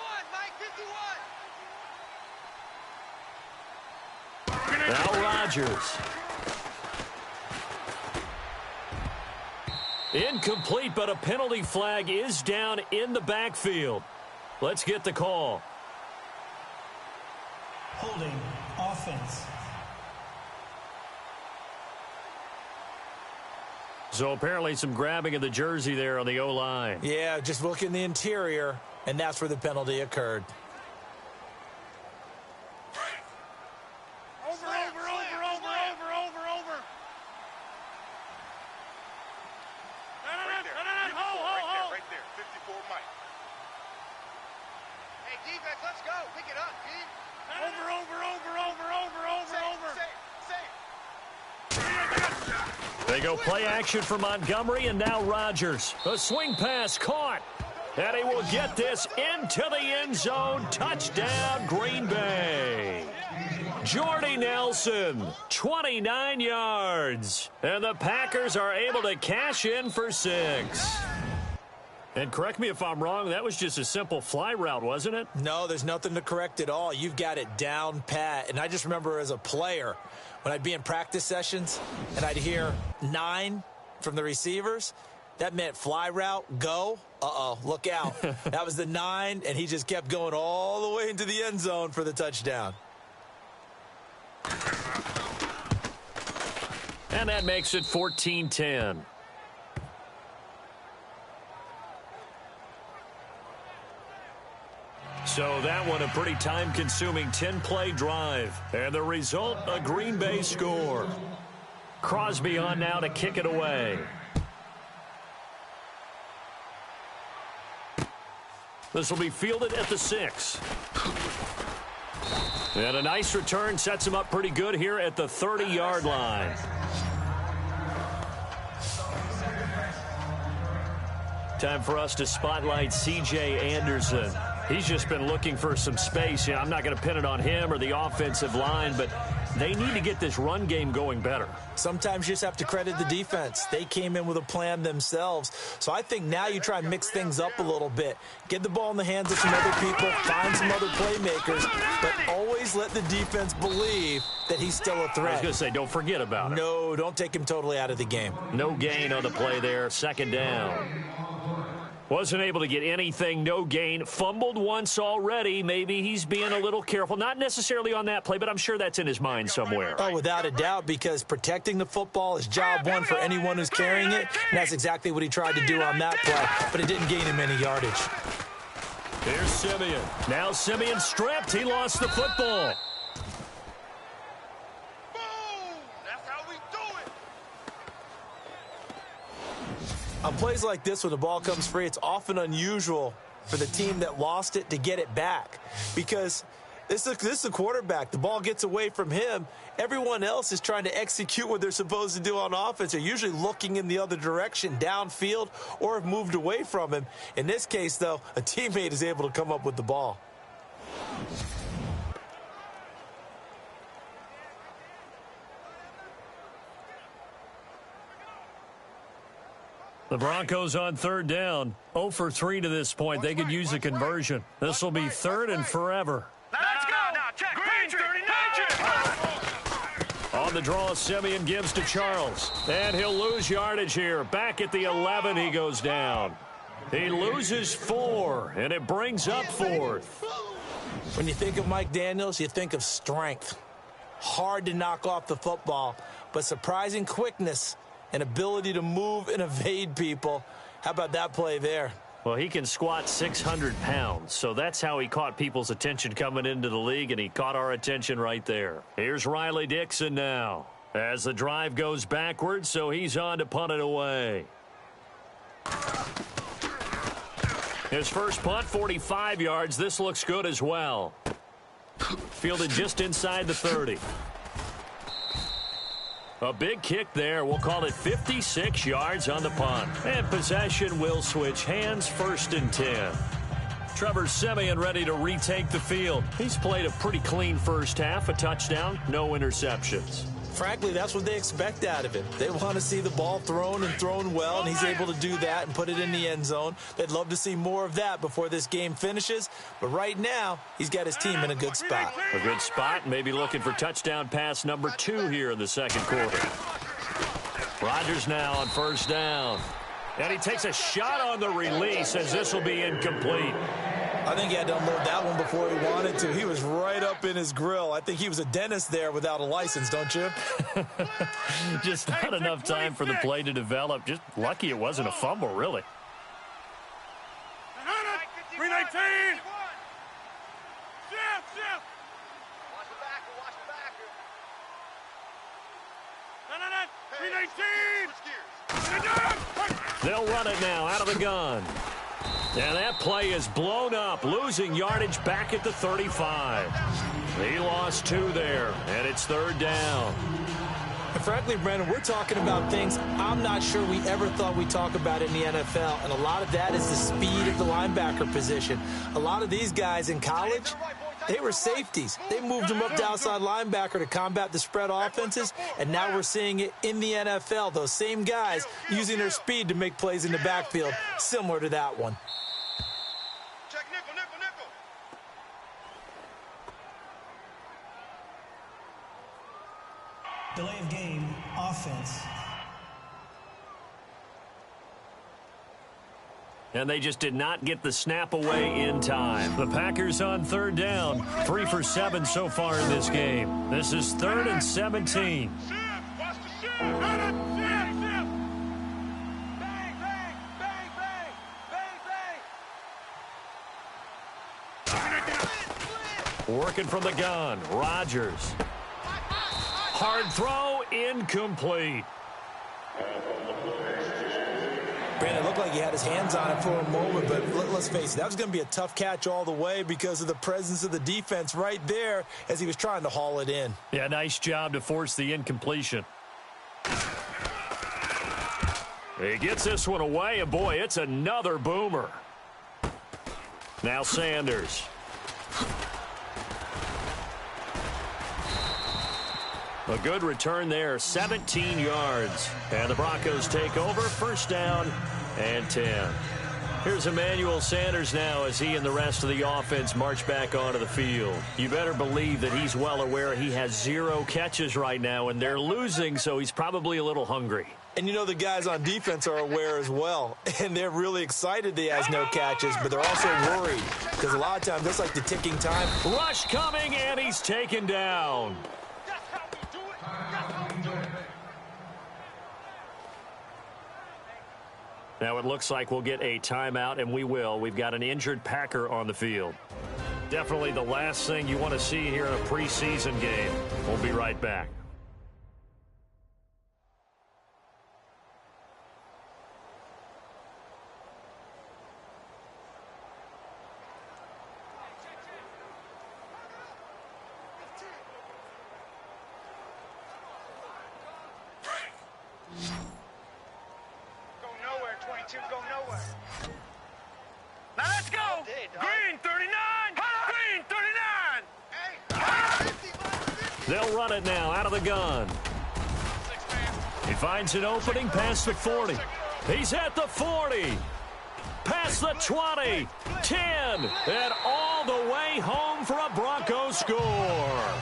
Now Rodgers. Incomplete, but a penalty flag is down in the backfield. Let's get the call. Holding offense. So apparently some grabbing of the jersey there on the O-line. Yeah, just look in the interior, and that's where the penalty occurred. Over. Right there. 54 Mike. Hey, defense, let's go. Pick it up, team. Safe. They go play action for Montgomery, and now Rodgers. A swing pass caught. And he will get this into the end zone. Touchdown, Green Bay. Jordy Nelson, 29 yards. And the Packers are able to cash in for 6. And correct me if I'm wrong, that was just a simple fly route, wasn't it? No, there's nothing to correct at all. You've got it down pat. And I just remember as a player, when I'd be in practice sessions and I'd hear 9 from the receivers, that meant fly route, go. Uh-oh, look out. That was the 9, and he just kept going all the way into the end zone for the touchdown. And that makes it 14-10. So that one a pretty time-consuming 10-play drive. And the result, a Green Bay score. Crosby on now to kick it away. This will be fielded at the 6. And a nice return sets him up pretty good here at the 30-yard line. Time for us to spotlight C.J. Anderson. He's just been looking for some space. I'm not going to pin it on him or the offensive line, but they need to get this run game going better. Sometimes you just have to credit the defense. They came in with a plan themselves. So I think now you try and mix things up a little bit. Get the ball in the hands of some other people, find some other playmakers, but always let the defense believe that he's still a threat. I was going to say, don't forget about him. No, don't take him totally out of the game. No gain on the play there, 2nd down. Wasn't able to get anything, no gain. Fumbled once already. Maybe he's being a little careful. Not necessarily on that play, but I'm sure that's in his mind somewhere. Oh, without a doubt, because protecting the football is job one for anyone who's carrying it, and that's exactly what he tried to do on that play, but it didn't gain him any yardage. Here's Simeon. Now Simeon stripped. He lost the football. On plays like this, when the ball comes free, it's often unusual for the team that lost it to get it back. Because this is a quarterback. The ball gets away from him. Everyone else is trying to execute what they're supposed to do on offense. They're usually looking in the other direction, downfield, or have moved away from him. In this case, though, a teammate is able to come up with the ball. The Broncos on 3rd down. 0 for 3 to this point. They could use a conversion. This will be 3rd and forever. Let's go. Now, check. On the draw, Simeon gives to Charles. And he'll lose yardage here. Back at the 11, he goes down. He loses 4, and it brings up 4th. When you think of Mike Daniels, you think of strength. Hard to knock off the football, but surprising quickness and ability to move and evade people. How about that play there? Well, he can squat 600 pounds, so that's how he caught people's attention coming into the league, and he caught our attention right there. Here's Riley Dixon now as the drive goes backwards, so he's on to punt it away. His first punt, 45 yards. This looks good as well. Fielded just inside the 30. A big kick there. We'll call it 56 yards on the punt. And possession will switch hands, 1st and 10. Trevor Simeon ready to retake the field. He's played a pretty clean first half, a touchdown, no interceptions. frankly, that's what they expect out of him. They want to see the ball thrown and thrown well, and he's able to do that and put it in the end zone. They'd love to see more of that before this game finishes, but right now, he's got his team in a good spot. A good spot, maybe looking for touchdown pass number 2 here in the second quarter. Rodgers now on first down. And he takes a shot on the release as this will be incomplete. I think he had to unload that one before he wanted to. He was right up in his grill. I think he was a dentist there without a license, don't you? Just not enough time for the play to develop. Just lucky it wasn't a fumble, really. 319! Shift! Watch the backer, watch the backer. 319! They'll run it now out of the gun. And that play is blown up, losing yardage back at the 35. He lost 2 there, and it's third down. And frankly, Brendan, we're talking about things I'm not sure we ever thought we'd talk about in the NFL, and a lot of that is the speed of the linebacker position. A lot of these guys in college, they were safeties. They moved them up to outside linebacker to combat the spread offenses, and now we're seeing it in the NFL. Those same guys using their speed to make plays in the backfield, similar to that one. Check nickel. Delay of game, offense. And they just did not get the snap away in time. The Packers on third down, 3 for 7 so far in this game. This is 3rd and 17. Watch the shift! Bang! Working from the gun, Rodgers. Hard throw, incomplete. Brandon, it looked like he had his hands on it for a moment, but let's face it, that was going to be a tough catch all the way because of the presence of the defense right there as he was trying to haul it in. Yeah, nice job to force the incompletion. He gets this one away, and boy, it's another boomer. Now Sanders. A good return there, 17 yards. And the Broncos take over, first down and 10. Here's Emmanuel Sanders now as he and the rest of the offense march back onto the field. You better believe that he's well aware he has 0 catches right now, and they're losing, so he's probably a little hungry. And you know the guys on defense are aware as well, and they're really excited he has no catches, but they're also worried because a lot of times that's like the ticking time. Rush coming, and he's taken down. Now it looks like we'll get a timeout, and we will. We've got an injured Packer on the field. Definitely the last thing you want to see here in a preseason game. We'll be right back. Go nowhere. Now let's go. Green 39. Green 39. They'll run it now out of the gun. He finds an opening past the 40. He's at the 40. Past the 20. 10. And all the way home for a Broncos score.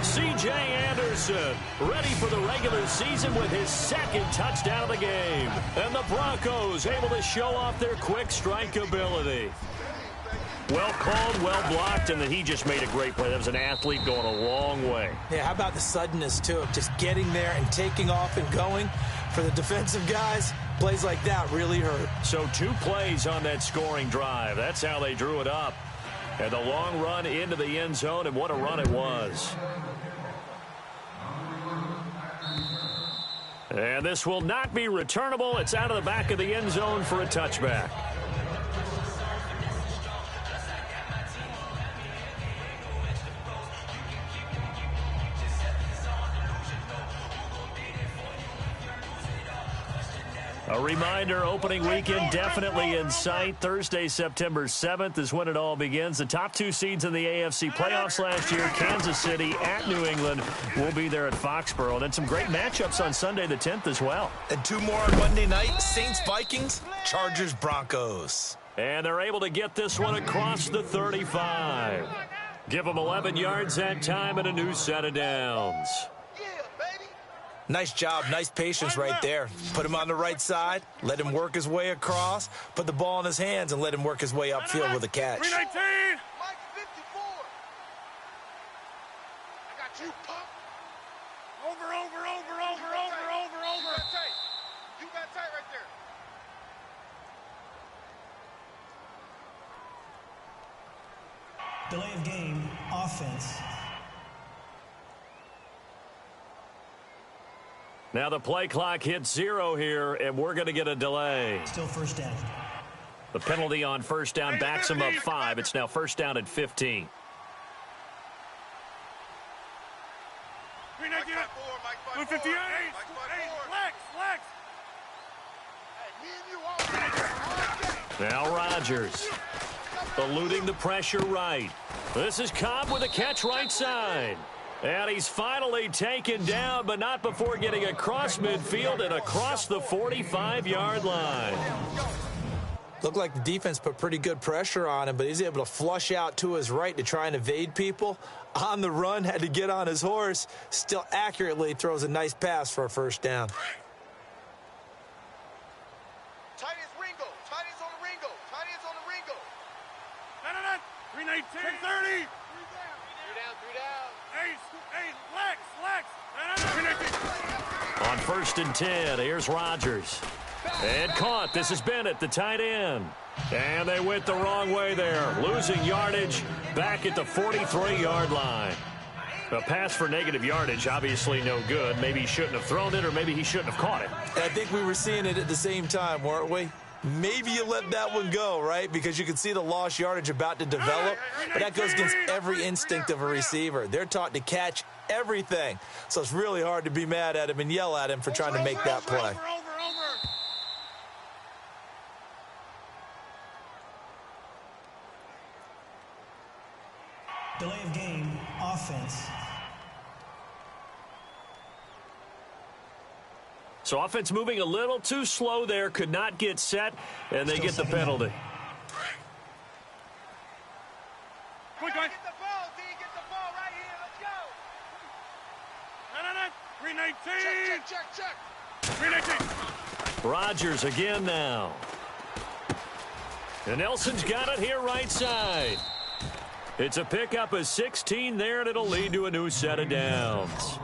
C.J. Anderson ready for the regular season with his 2nd touchdown of the game. And the Broncos able to show off their quick strike ability. Well called, well blocked, and then he just made a great play. That was an athlete going a long way. Yeah, how about the suddenness, too, of just getting there and taking off and going? For the defensive guys, plays like that really hurt. So 2 plays on that scoring drive. That's how they drew it up. And the long run into the end zone, and what a run it was. And this will not be returnable. It's out of the back of the end zone for a touchback. A reminder, opening weekend definitely in sight. Thursday, September 7th is when it all begins. The top 2 seeds in the AFC playoffs last year, Kansas City at New England, will be there at Foxborough. And then some great matchups on Sunday the 10th as well. And 2 more on Monday night, Saints-Vikings, Chargers-Broncos. And they're able to get this one across the 35. Give them 11 yards that time and a new set of downs. Nice job, nice patience right there. Put him on the right side, let him work his way across, put the ball in his hands, and let him work his way upfield with a catch. 319. Mike 54. I got you, pump. Over. You got tight right there. Delay of game, offense. Now the play clock hits 0 here, and we're going to get a delay. Still first down. The penalty on first down backs him up 5. It's now first down at 15. 258. Flex. Now Rodgers eluding the pressure right. This is Cobb with a catch right side. And he's finally taken down, but not before getting across midfield and across the 45-yard line. Looked like the defense put pretty good pressure on him, but he's able to flush out to his right to try and evade people. On the run, had to get on his horse. Still accurately throws a nice pass for a first down. Tight ends Ringo. Tight ends on the Ringo. Tight ends on the Ringo. 319. 330. 3 down. Hey, flex. On first and 10, here's Rodgers. And caught. This is Bennett, the tight end. And they went the wrong way there. Losing yardage back at the 43-yard line. A pass for negative yardage, obviously no good. Maybe he shouldn't have thrown it, or maybe he shouldn't have caught it. I think we were seeing it at the same time, weren't we? Maybe you let that one go, right? Because you can see the lost yardage about to develop. But that goes against every instinct of a receiver. They're taught to catch everything. So it's really hard to be mad at him and yell at him for trying to make that play. Delay of game, offense. So offense moving a little too slow there, could not get set, and they get the penalty. Quick, guys. Get the ball, D. Get the ball right here. Let's go. 319. Check. 319. Rodgers again now. And Nelson's got it here right side. It's a pickup of 16 there, and it'll lead to a new set of downs.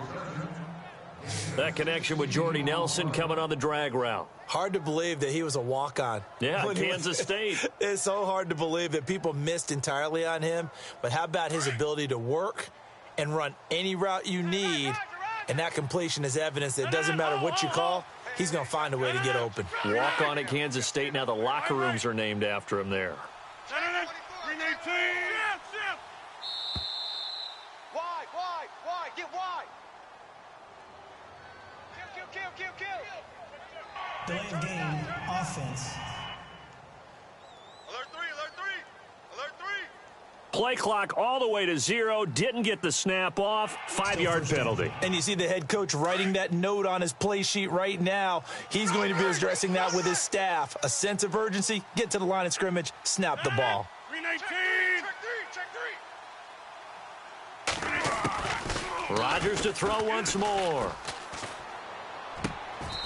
That connection with Jordy Nelson coming on the drag route. Hard to believe that he was a walk-on. Yeah, Kansas State. It's so hard to believe that people missed entirely on him. But how about his ability to work and run any route you need? And that completion is evidence that it doesn't matter what you call, he's going to find a way to get open. Walk on at Kansas State. Now the locker rooms are named after him there. 319. Wide. Get wide. Kill. Delay of game, offense. Alert 3. Play clock all the way to 0. Didn't get the snap off. 5-yard penalty. And you see the head coach writing that note on his play sheet right now. He's going to be addressing that with his staff. A sense of urgency, get to the line of scrimmage, snap the ball. 319. Check 3. Rodgers to throw once more.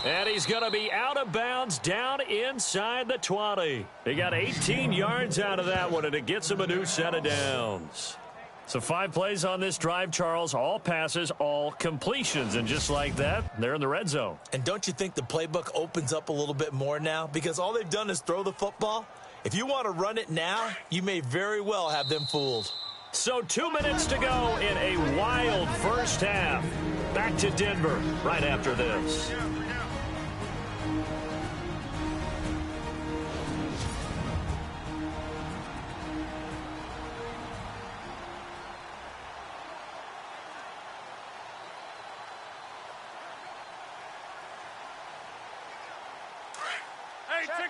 And he's going to be out of bounds down inside the 20. He got 18 yards out of that one, and it gets him a new set of downs. So 5 plays on this drive, Charles. All passes, all completions. And just like that, they're in the red zone. And don't you think the playbook opens up a little bit more now? Because all they've done is throw the football. If you want to run it now, you may very well have them fooled. So 2 minutes to go in a wild first half. Back to Denver right after this.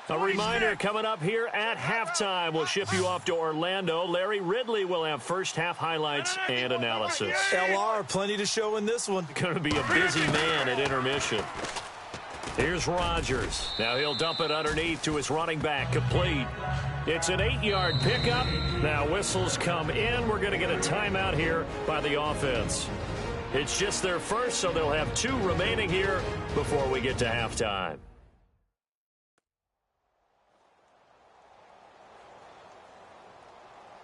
A reminder coming up here at halftime. We'll ship you off to Orlando. Larry Ridley will have first half highlights and analysis. LR, plenty to show in this one. Going to be a busy man at intermission. Here's Rodgers. Now he'll dump it underneath to his running back, complete. It's an 8-yard pickup. Now whistles come in. We're going to get a timeout here by the offense. It's just their first, so they'll have 2 remaining here before we get to halftime.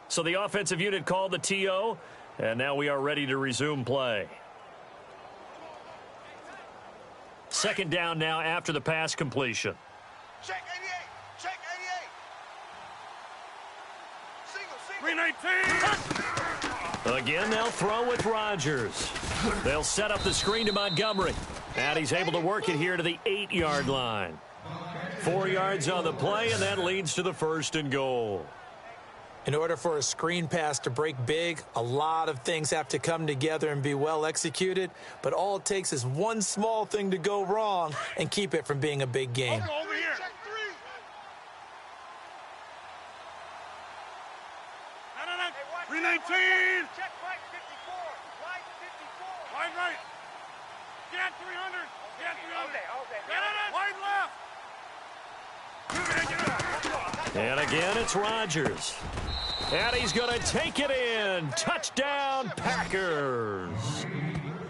So the offensive unit called the TO, and now we are ready to resume play. Second down now after the pass completion. Check 88. Check 88. Single. 319. Again, they'll throw with Rodgers. They'll set up the screen to Montgomery. And he's able to work it here to the 8-yard line. 4 yards on the play, and that leads to the 1st and goal. In order for a screen pass to break big, a lot of things have to come together and be well executed, but all it takes is one small thing to go wrong and keep it from being a big game. Over here. Check 3. 319. Check right 54. Right 54. Wide right. Get 300. Get 300. Wide left. And again, it's Rodgers. And he's going to take it in. Touchdown, Packers.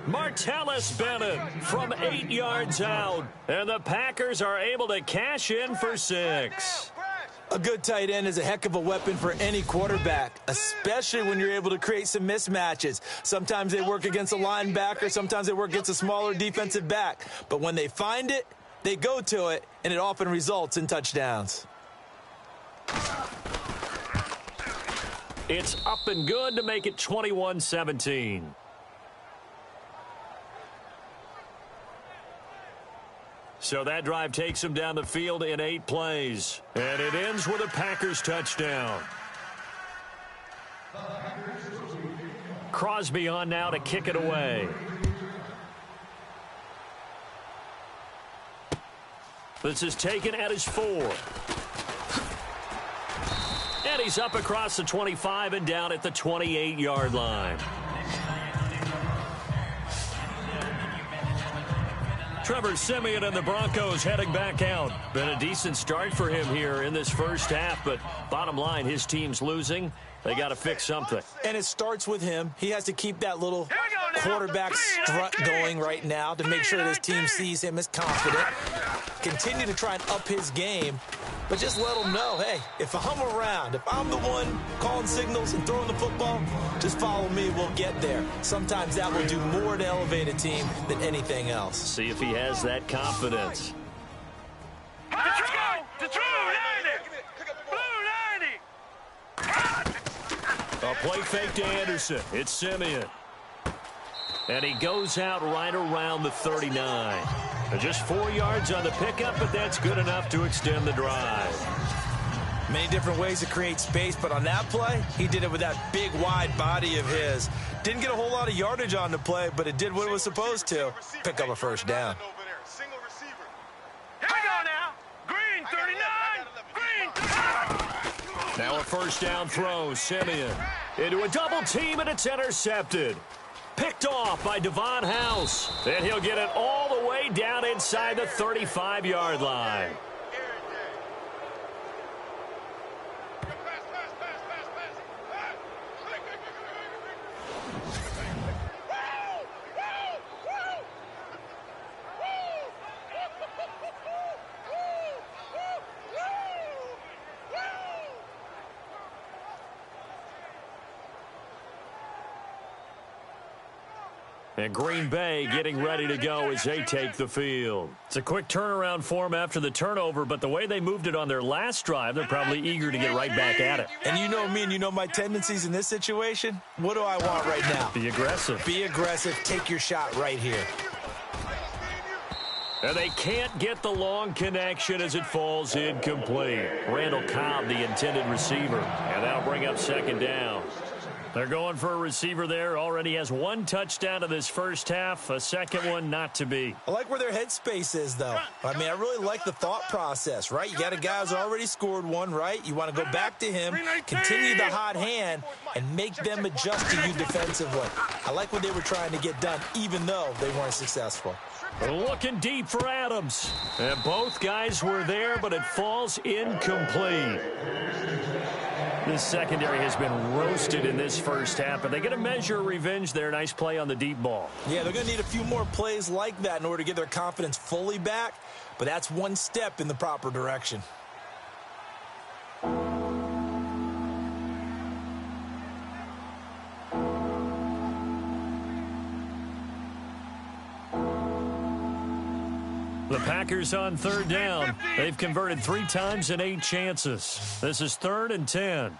Martellus Bennett from 8 yards out. And the Packers are able to cash in for 6. A good tight end is a heck of a weapon for any quarterback, especially when you're able to create some mismatches. Sometimes they work against a linebacker. Sometimes they work against a smaller defensive back. But when they find it, they go to it, and it often results in touchdowns. It's up and good to make it 21-17. So that drive takes him down the field in 8 plays. And it ends with a Packers touchdown. Crosby on now to kick it away. This is taken at his 4. And he's up across the 25 and down at the 28-yard line. Trevor Siemian and the Broncos heading back out. Been a decent start for him here in this first half, but bottom line, his team's losing. They got to fix something. And it starts with him. He has to keep that little quarterback strut going right now to make sure that his team sees him as confident. Continue to try and up his game, but just let him know, hey, if I'm around, if I'm the one calling signals and throwing the football, just follow me, we'll get there. Sometimes that will do more to elevate a team than anything else. See if he has that confidence. A play fake to Anderson. It's Siemian. And he goes out right around the 39. Just 4 yards on the pickup, but that's good enough to extend the drive. Many different ways to create space, but on that play, he did it with that big, wide body of his. Didn't get a whole lot of yardage on the play, but it did what it was supposed to. Pick up a first down. Single receiver. Here we go now. Green 39. Green. Now a first down throw. Siemian into a double team, and it's intercepted. Picked off by Devon House. And he'll get it all the way down inside the 35-yard line. And Green Bay getting ready to go as they take the field. It's a quick turnaround for them after the turnover, but the way they moved it on their last drive, they're probably eager to get right back at it. And you know me and you know my tendencies in this situation. What do I want right now? Be aggressive. Be aggressive. Take your shot right here. And they can't get the long connection as it falls incomplete. Randall Cobb, the intended receiver. And that'll bring up second down. They're going for a receiver there. Already has one touchdown in this first half. A second one not to be. I like where their headspace is, though. I mean, I really like the thought process, right? You got a guy who's already scored one, right? You want to go back to him, continue the hot hand, and make them adjust to you defensively. I like what they were trying to get done, even though they weren't successful. Looking deep for Adams. And both guys were there, but it falls incomplete. This secondary has been roasted in this first half, but they get a measure of revenge there. Nice play on the deep ball. Yeah, they're going to need a few more plays like that in order to get their confidence fully back, but that's one step in the proper direction. The Packers on third down. They've converted 3 times in 8 chances. This is 3rd and 10.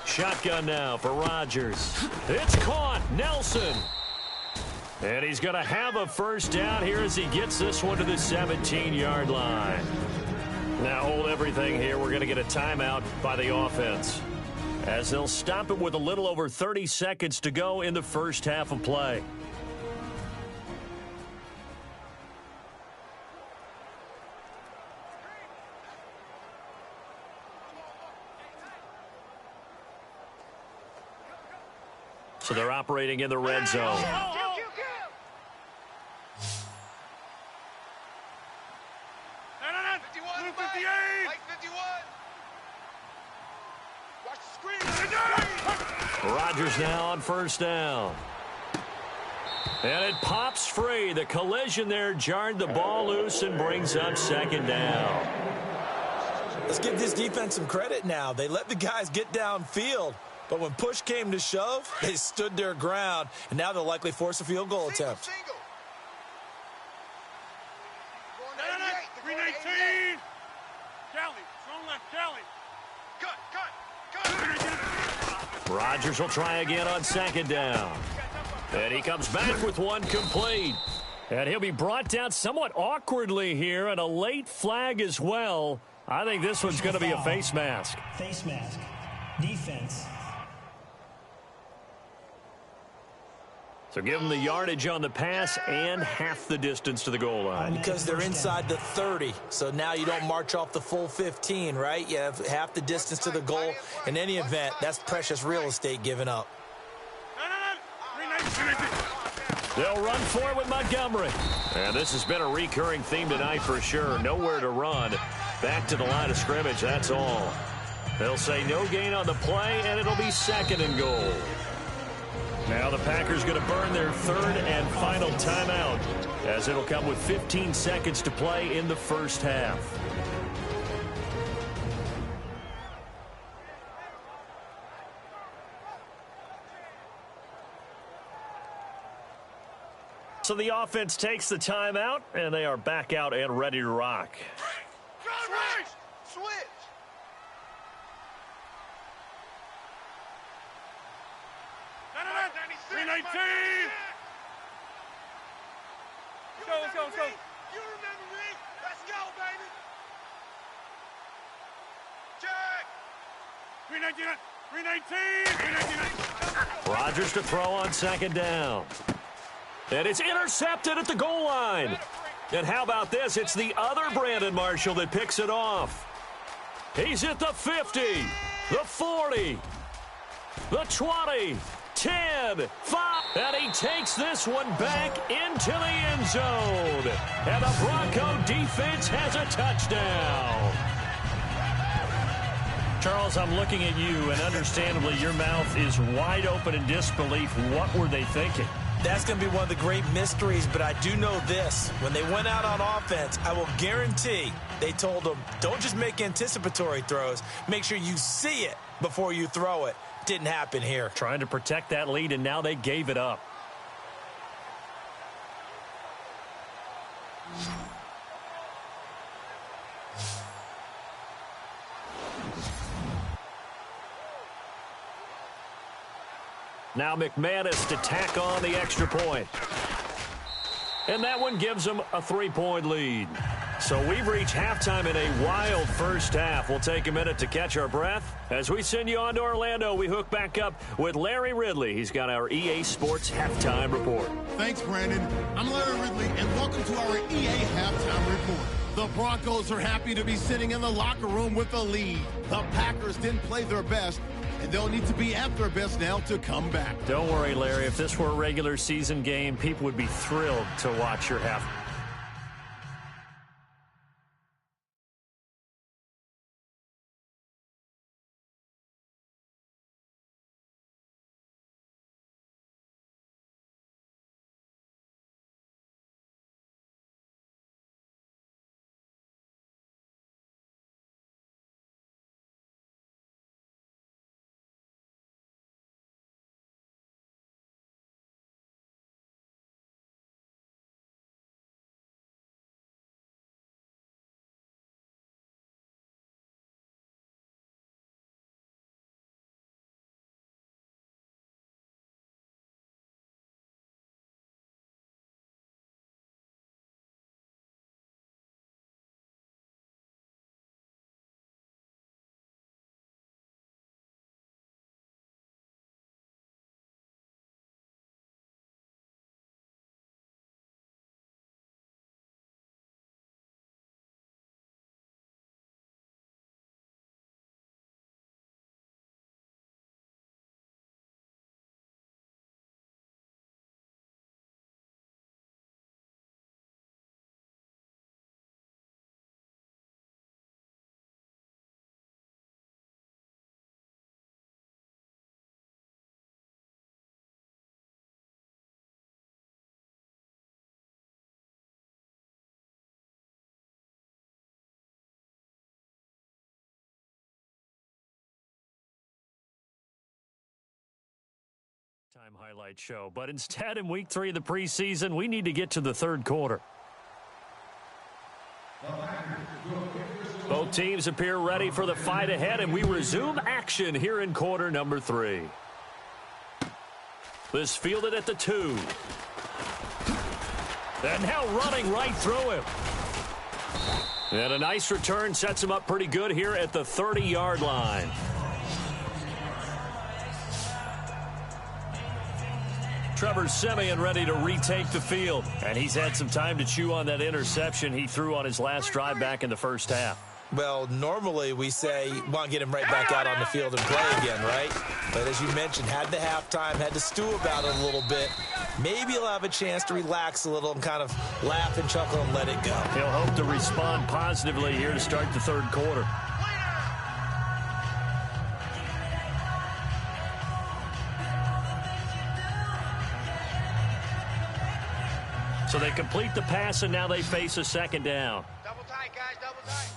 Shotgun now for Rodgers. It's caught. Nelson. And he's going to have a first down here as he gets this one to the 17-yard line. Now hold everything here. We're going to get a timeout by the offense, as they'll stop it with a little over 30 seconds to go in the first half of play. So they're operating in the red zone. Rodgers now on first down. And it pops free. The collision there jarred the ball loose and brings up second down. Let's give this defense some credit now. They let the guys get downfield, but when push came to shove, they stood their ground, and now they'll likely force a field goal attempt. 319. Kelly, strong left, Kelly. Cut. Rodgers will try again on second down. And he comes back with one complete. And he'll be brought down somewhat awkwardly here, and a late flag as well. I think this one's going to be a face mask. Face mask. Defense. So give them the yardage on the pass and half the distance to the goal line. Because they're inside the 30, so now you don't march off the full 15, right? You have half the distance to the goal. In any event, that's precious real estate given up. They'll run for it with Montgomery. And this has been a recurring theme tonight for sure. Nowhere to run. Back to the line of scrimmage, that's all. They'll say no gain on the play, and it'll be second and goal. Now the Packers going to burn their third and final timeout, as it'll come with 15 seconds to play in the first half. So the offense takes the timeout, and they are back out and ready to rock. Switch. 319. Let's go. You remember me? Let's go, baby. Check. 319. Rodgers to throw on second down. And it's intercepted at the goal line. And how about this? It's the other Brandon Marshall that picks it off. He's at the 50, the 40, the 20, 10, 5. And he takes this one back into the end zone. And the Bronco defense has a touchdown. Charles, I'm looking at you, and understandably your mouth is wide open in disbelief. What were they thinking? That's going to be one of the great mysteries, but I do know this. When they went out on offense, I will guarantee they told them, don't just make anticipatory throws. Make sure you see it before you throw it. Didn't happen here. Trying to protect that lead, and now they gave it up. Now McManus to tack on the extra point. And that one gives them a 3-point lead. So we've reached halftime in a wild first half. We'll take a minute to catch our breath. As we send you on to Orlando, we hook back up with Larry Ridley. He's got our EA Sports Halftime Report. Thanks, Brandon. I'm Larry Ridley, and welcome to our EA Halftime Report. The Broncos are happy to be sitting in the locker room with a lead. The Packers didn't play their best, and they'll need to be at their best now to come back. Don't worry, Larry. If this were a regular season game, people would be thrilled to watch your half. Time highlight show. But instead, in week 3 of the preseason, we need to get to the third quarter. Both teams appear ready for the fight ahead, and we resume action here in quarter number 3. This fielded at the 2. And now running right through him. And a nice return sets him up pretty good here at the 30-yard line. Trevor Siemian ready to retake the field. And he's had some time to chew on that interception he threw on his last drive back in the first half. Well, normally we say, want to get him right back out on the field and play again, right? But as you mentioned, had the halftime, had to stew about it a little bit. Maybe he'll have a chance to relax a little and kind of laugh and chuckle and let it go. He'll hope to respond positively here to start the third quarter. So they complete the pass, and now they face a second down. Double tight, guys, double tight.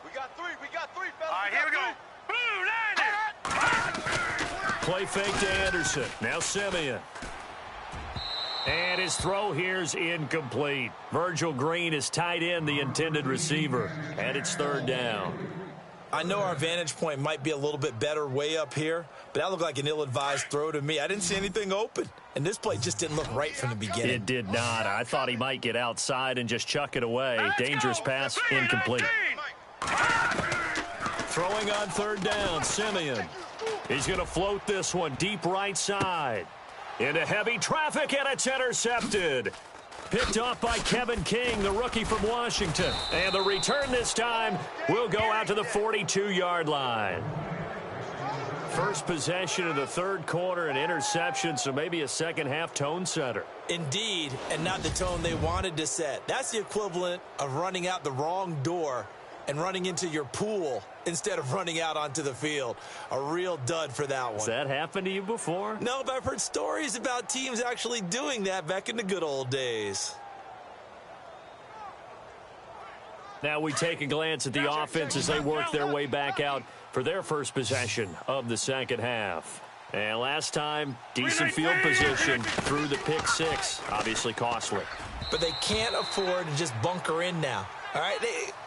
We got three, fellas. All right, here we go. Blue, line it. Play fake to Anderson. Now Siemian. And his throw here's incomplete. Virgil Green is tied in the intended receiver. And it's third down. I know our vantage point might be a little bit better way up here, but that looked like an ill-advised throw to me. I didn't see anything open, and this play just didn't look right from the beginning. It did not. I thought he might get outside and just chuck it away. Dangerous pass, incomplete. Throwing on third down, Siemian. He's going to float this one deep right side. Into heavy traffic, and it's intercepted. Picked off by Kevin King, the rookie from Washington. And the return this time will go out to the 42-yard line. First possession of the third quarter, an interception, so maybe a second-half tone setter. Indeed, and not the tone they wanted to set. That's the equivalent of running out the wrong door and running into your pool instead of running out onto the field. A real dud for that one. Has that happened to you before? No, but I've heard stories about teams actually doing that back in the good old days. Now we take a glance at the offense as they work their way back out for their first possession of the second half. And last time, decent field position through the pick six. Obviously costly. But they can't afford to just bunker in now. All right,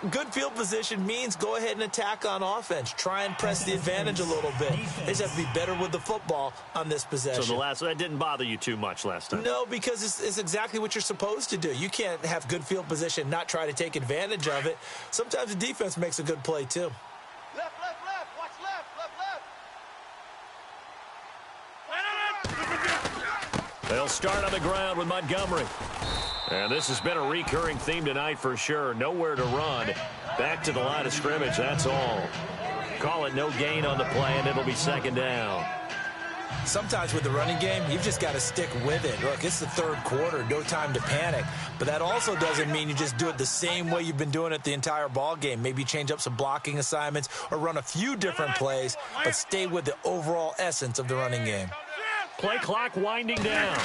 good field position means go ahead and attack on offense. Try and press the advantage a little bit. They just have to be better with the football on this possession. So that didn't bother you too much last time? No, because it's exactly what you're supposed to do. You can't have good field position, not try to take advantage of it. Sometimes the defense makes a good play, too. Left, left, left. Watch left, left, left. They'll start on the ground with Montgomery. And this has been a recurring theme tonight for sure. Nowhere to run. Back to the line of scrimmage, that's all. Call it no gain on the play, and it'll be second down. Sometimes with the running game, you've just got to stick with it. Look, it's the third quarter, no time to panic. But that also doesn't mean you just do it the same way you've been doing it the entire ball game. Maybe change up some blocking assignments or run a few different plays, but stay with the overall essence of the running game. Play clock winding down.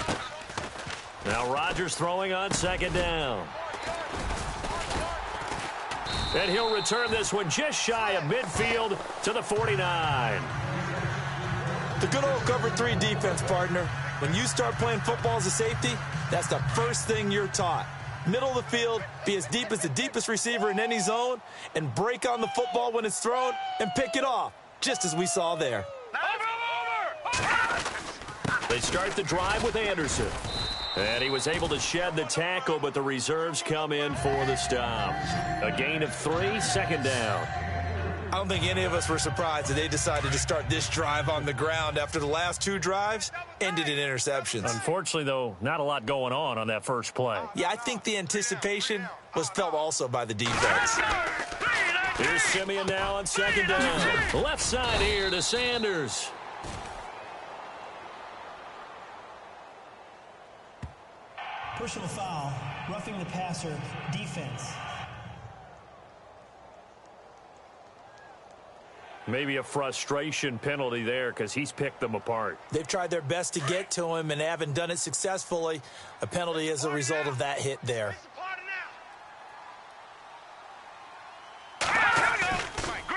Now Rodgers throwing on second down. And he'll return this one just shy of midfield to the 49. The good old cover 3 defense, partner. When you start playing football as a safety, that's the first thing you're taught. Middle of the field, be as deep as the deepest receiver in any zone, and break on the football when it's thrown and pick it off, just as we saw there. They start the drive with Anderson. And he was able to shed the tackle, but the reserves come in for the stop. A gain of 3, second down. I don't think any of us were surprised that they decided to start this drive on the ground after the last 2 drives ended in interceptions. Unfortunately, though, not a lot going on that first play. Yeah, I think the anticipation was felt also by the defense. Here's Simeon now on second down. Left side here to Sanders. Personal foul, roughing the passer, defense. Maybe a frustration penalty there because he's picked them apart. They've tried their best to get to him and haven't done it successfully. A penalty as a result of that hit there.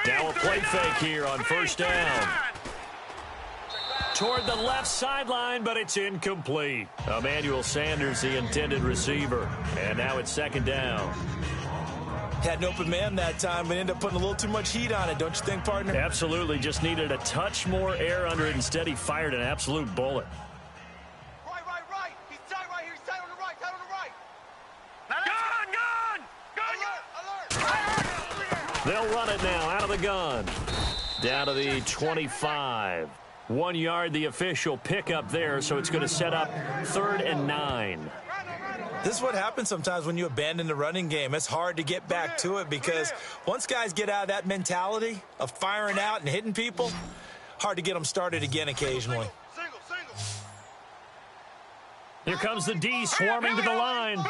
Now a play fake here on first down. Toward the left sideline, but it's incomplete. Emmanuel Sanders, the intended receiver. And now it's second down. Had an open man that time, but ended up putting a little too much heat on it, don't you think, partner? Absolutely. Just needed a touch more air under it. Instead, he fired an absolute bullet. Right. He's tight right here. He's tight on the right. Gun! Alert! They'll run it now out of the gun. Down to the 25. 1 yard, the official pickup there, so it's going to set up 3rd and 9. This is what happens sometimes when you abandon the running game. It's hard to get back to it because once guys get out of that mentality of firing out and hitting people, hard to get them started again occasionally. Here comes the D swarming to the line.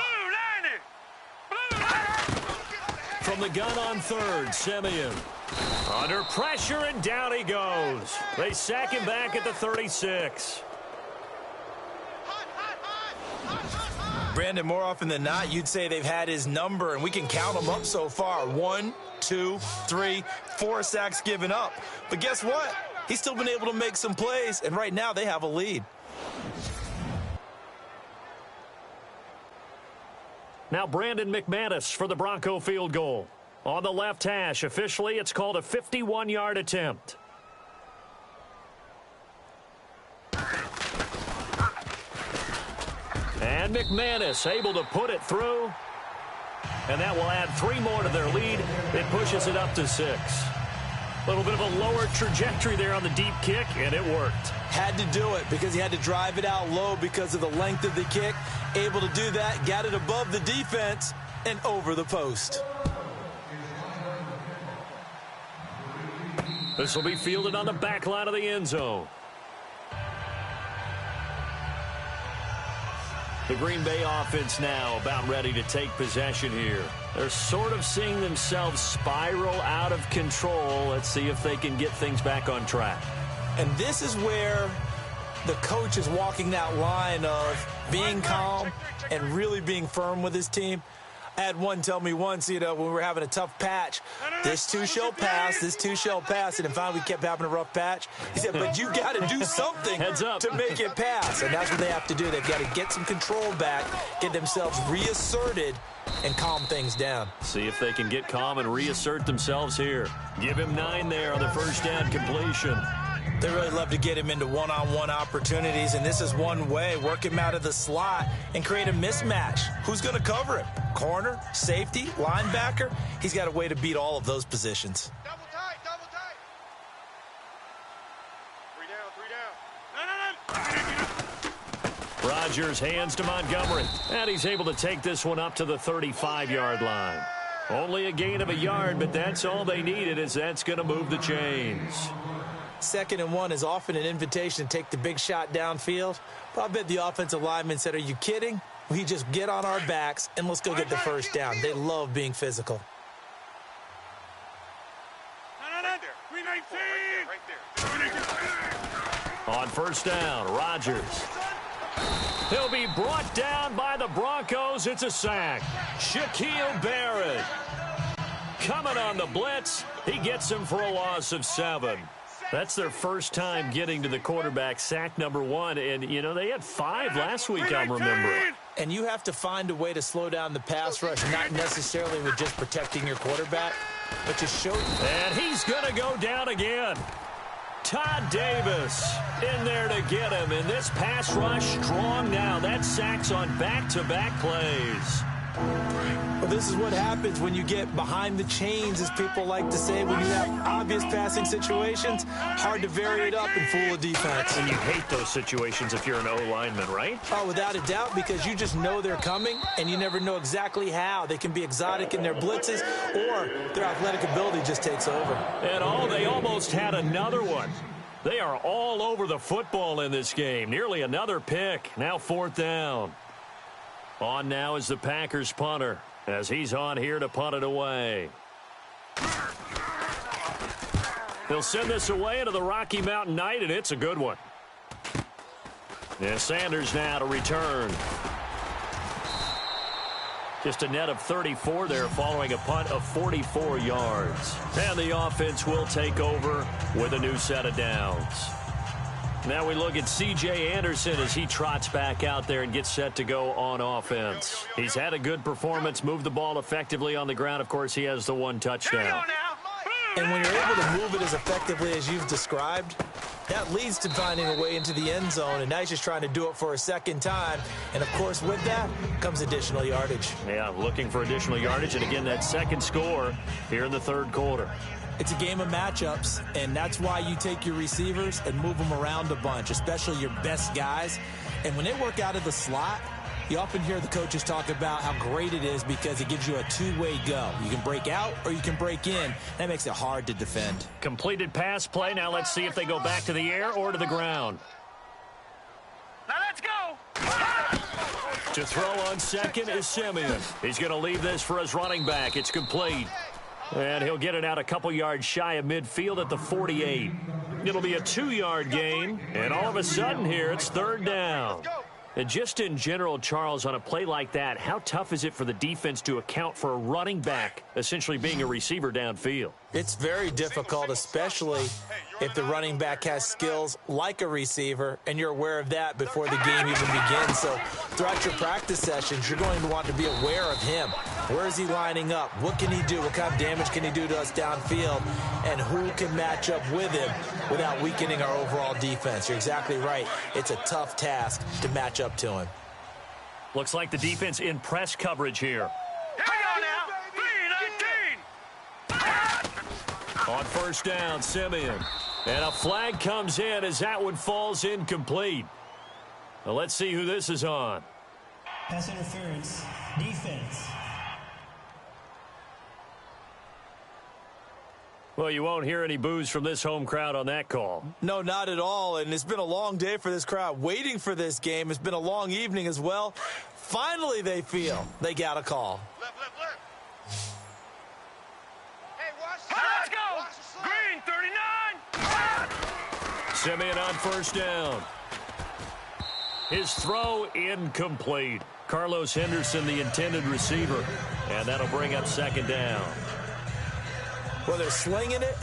From the gun on 3rd, Simeon. Under pressure, and down he goes. They sack him back at the 36. Brandon, more often than not, you'd say they've had his number, and we can count them up so far. 1, 2, 3, 4 sacks given up. But guess what? He's still been able to make some plays, and right now they have a lead. Now Brandon McManus for the Bronco field goal. On the left hash, officially it's called a 51-yard attempt. And McManus able to put it through. And that will add 3 more to their lead. It pushes it up to 6. A little bit of a lower trajectory there on the deep kick, and it worked. Had to do it because he had to drive it out low because of the length of the kick. Able to do that, got it above the defense and over the post. This will be fielded on the back line of the end zone. The Green Bay offense now about ready to take possession here. They're sort of seeing themselves spiral out of control. Let's see if they can get things back on track. And this is where the coach is walking that line of being calm and really being firm with his team. I had one tell me once, when we were having a tough patch, this too shall pass, this too shall pass, and then finally we kept having a rough patch. He said, but you got to do something to make it pass, and that's what they have to do. They've got to get some control back, get themselves reasserted, and calm things down. See if they can get calm and reassert themselves here. Give him 9 there on the first down completion. They really love to get him into one-on-one opportunities, and this is one way. Work him out of the slot and create a mismatch. Who's going to cover him? Corner, safety, linebacker? He's got a way to beat all of those positions. Double tight, double tight. 3 down, 3 down. No. Rodgers hands to Montgomery, and he's able to take this one up to the 35-yard line. Only a gain of a yard, but that's all they needed, as that's going to move the chains. 2nd and 1 is often an invitation to take the big shot downfield. But I bet the offensive lineman said, are you kidding? We just get on our backs and let's go get the first down. They love being physical. No. 319. Right there. On first down, Rodgers. He'll be brought down by the Broncos. It's a sack. Shaquille Barrett coming on the blitz. He gets him for a loss of 7. That's their first time getting to the quarterback, sack number 1. And, they had 5 last week, I'm remembering. And you have to find a way to slow down the pass rush, not necessarily with just protecting your quarterback, but to show. And he's going to go down again. Todd Davis in there to get him. And this pass rush strong now. That sack's on back-to-back plays. Well, this is what happens when you get behind the chains, as people like to say, when you have obvious passing situations. Hard to vary it up and fool a defense. And you hate those situations if you're an O-lineman, right? Oh, without a doubt, because you just know they're coming, and you never know exactly how. They can be exotic in their blitzes, or their athletic ability just takes over. And they almost had another one. They are all over the football in this game. Nearly another pick. Now 4th down. On now is the Packers punter, as he's on here to punt it away. He'll send this away into the Rocky Mountain Night, and it's a good one. And Sanders now to return. Just a net of 34 there following a punt of 44 yards. And the offense will take over with a new set of downs. Now we look at C.J. Anderson as he trots back out there and gets set to go on offense. He's had a good performance, moved the ball effectively on the ground. Of course, he has the 1 touchdown. And when you're able to move it as effectively as you've described, that leads to finding a way into the end zone. And now he's just trying to do it for a second time. And, of course, with that comes additional yardage. Yeah, looking for additional yardage. And, again, that second score here in the 3rd quarter. It's a game of matchups, and that's why you take your receivers and move them around a bunch, especially your best guys. And when they work out of the slot, you often hear the coaches talk about how great it is because it gives you a two-way go. You can break out or you can break in. That makes it hard to defend. Completed pass play. Now let's see if they go back to the air or to the ground. Now let's go. To throw on second is Simeon. He's going to leave this for his running back. It's complete. And he'll get it out a couple yards shy of midfield at the 48. It'll be a 2-yard gain. And all of a sudden here, it's 3rd down. And just in general, Charles, on a play like that, how tough is it for the defense to account for a running back essentially being a receiver downfield? It's very difficult, especially if the running back has skills like a receiver, and you're aware of that before the game even begins. So throughout your practice sessions, you're going to want to be aware of him. Where is he lining up? What can he do? What kind of damage can he do to us downfield? And who can match up with him without weakening our overall defense? You're exactly right. It's a tough task to match up to him. Looks like the defense in press coverage here. Hang on now. 319. On first down, Simeon. And a flag comes in as that one falls incomplete. Well, let's see who this is on. Pass interference. Defense. Well, you won't hear any boos from this home crowd on that call. No, not at all. And it's been a long day for this crowd waiting for this game. It's been a long evening as well. Finally, they feel they got a call. Left. Hey, watch the slide. Let's go. Green, 39. Simeon on first down. His throw incomplete. Carlos Henderson, the intended receiver. And that'll bring up second down. Well, they're slinging it,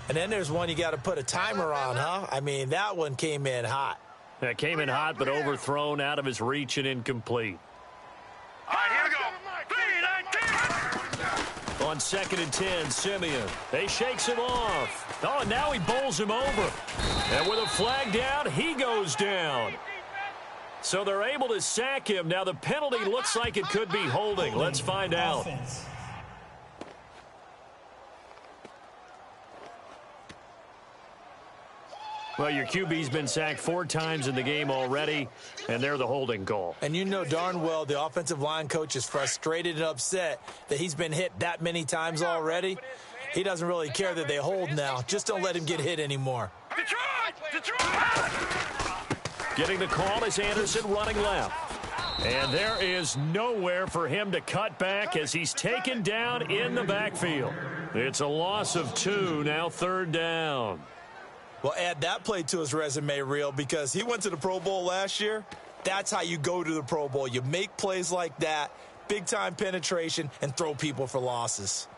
and then there's one you got to put a timer on, huh? I mean, that one came in hot. That came in hot, but overthrown, out of his reach, and incomplete. All right, here we go. 3-19. On 2nd and 10, Simeon. They shakes him off. Oh, and now he bowls him over. And with a flag down, he goes down. So they're able to sack him. Now the penalty looks like it could be holding. Let's find out. Offense. Well, your QB's been sacked 4 times in the game already, and they're the holding call. And you know darn well the offensive line coach is frustrated and upset that he's been hit that many times already. He doesn't really care that they hold now. Just don't let him get hit anymore. Detroit! Getting the call is Anderson running left. And there is nowhere for him to cut back as he's taken down in the backfield. It's a loss of 2, now 3rd down. Well, add that play to his resume reel because he went to the Pro Bowl last year. That's how you go to the Pro Bowl. You make plays like that, big-time penetration, and throw people for losses.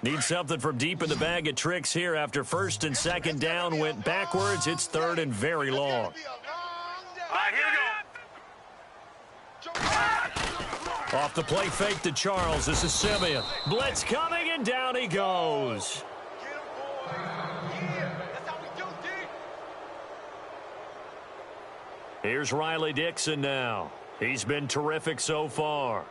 Need something from deep in the bag of tricks here after 1st and 2nd down went backwards. It's 3rd and very long. All right, here we go. Off the play fake to Charles. This is Simeon. Blitz coming, and down he goes. Here's Riley Dixon now. He's been terrific so far.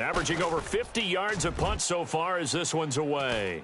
Averaging over 50 yards a punt so far as this one's away.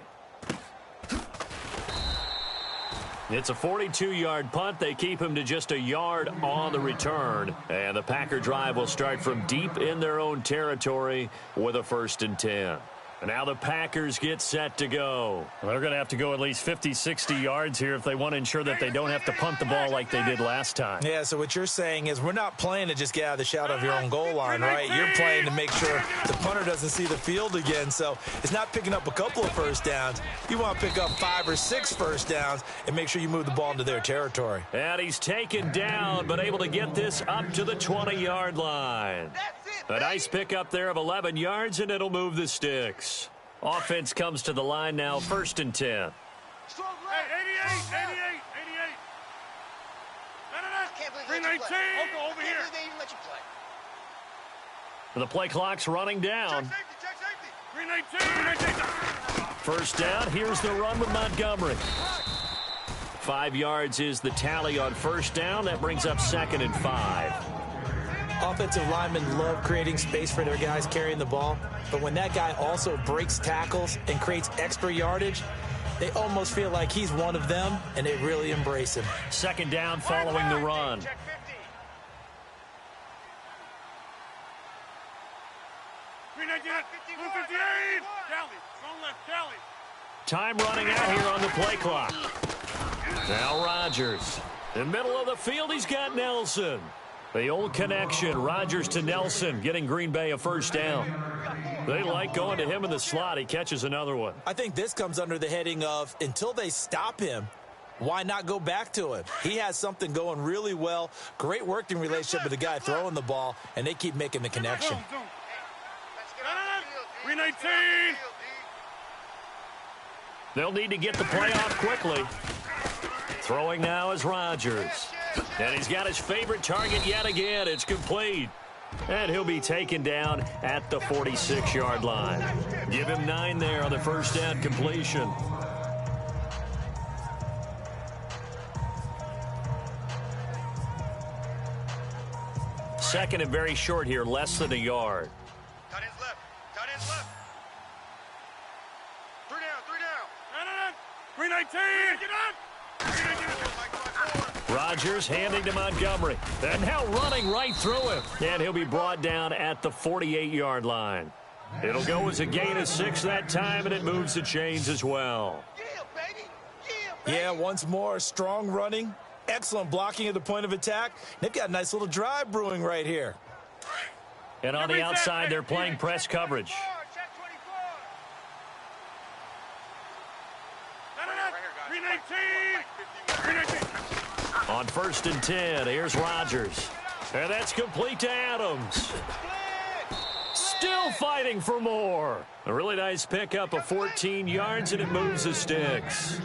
It's a 42-yard punt. They keep him to just a yard on the return. And the Packer drive will start from deep in their own territory with a 1st and 10. And now the Packers get set to go. Well, they're going to have to go at least 50, 60 yards here if they want to ensure that they don't have to punt the ball like they did last time. Yeah, so what you're saying is we're not playing to just get out of the shadow of your own goal line, right? You're playing to make sure the punter doesn't see the field again. So it's not picking up a couple of first downs. You want to pick up 5 or 6 first downs and make sure you move the ball into their territory. And he's taken down, but able to get this up to the 20-yard line. A nice pickup there of 11 yards, and it'll move the sticks. Offense comes to the line now, 1st and 10. Hey, 88. No. 319. Over here. The play clock's running down. Check safety. 319. 1st down, here's the run with Montgomery. 5 yards is the tally on 1st down. That brings up 2nd and 5. Offensive linemen love creating space for their guys carrying the ball, but when that guy also breaks tackles and creates extra yardage, they almost feel like he's one of them, and they really embrace him. 2nd down following the run. Check 50. 319. 158. Cali. Strong left. Cali. Time running out here on the play clock. Now Rodgers. In the middle of the field, he's got Nelson. The old connection, Rodgers to Nelson, getting Green Bay a 1st down. They like going to him in the slot. He catches another one. I think this comes under the heading of, until they stop him, why not go back to him? He has something going really well. Great working relationship with the guy throwing the ball, and they keep making the connection. 319. They'll need to get the play off quickly. Throwing now is Rodgers. And he's got his favorite target yet again. It's complete. And he'll be taken down at the 46-yard line. Give him 9 there on the 1st down completion. Second and very short here, less than a yard. Tight end's left. Tight end's left. 3 down. 319. Get up. Rodgers handing to Montgomery. And now running right through him. And he'll be brought down at the 48-yard line. It'll go as a gain of 6 that time, and it moves the chains as well. Yeah, once more, strong running, excellent blocking at the point of attack. They've got a nice little drive brewing right here. And on the outside, they're playing press coverage. Check 24. 319. On 1st and 10, here's Rodgers. And that's complete to Adams. Still fighting for more. A really nice pickup of 14 yards, and it moves the sticks.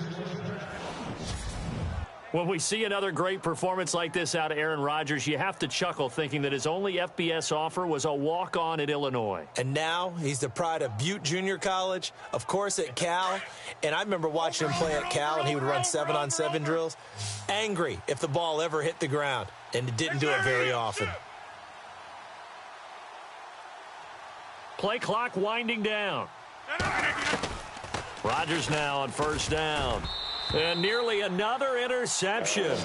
When we see another great performance like this out of Aaron Rodgers, you have to chuckle thinking that his only FBS offer was a walk-on at Illinois. And now he's the pride of Butte Junior College, of course at Cal. And I remember watching him play at Cal, and he would run 7-on-7 drills. Angry if the ball ever hit the ground, and it didn't do it very often. Play clock winding down. Rodgers now on 1st down. And nearly another interception.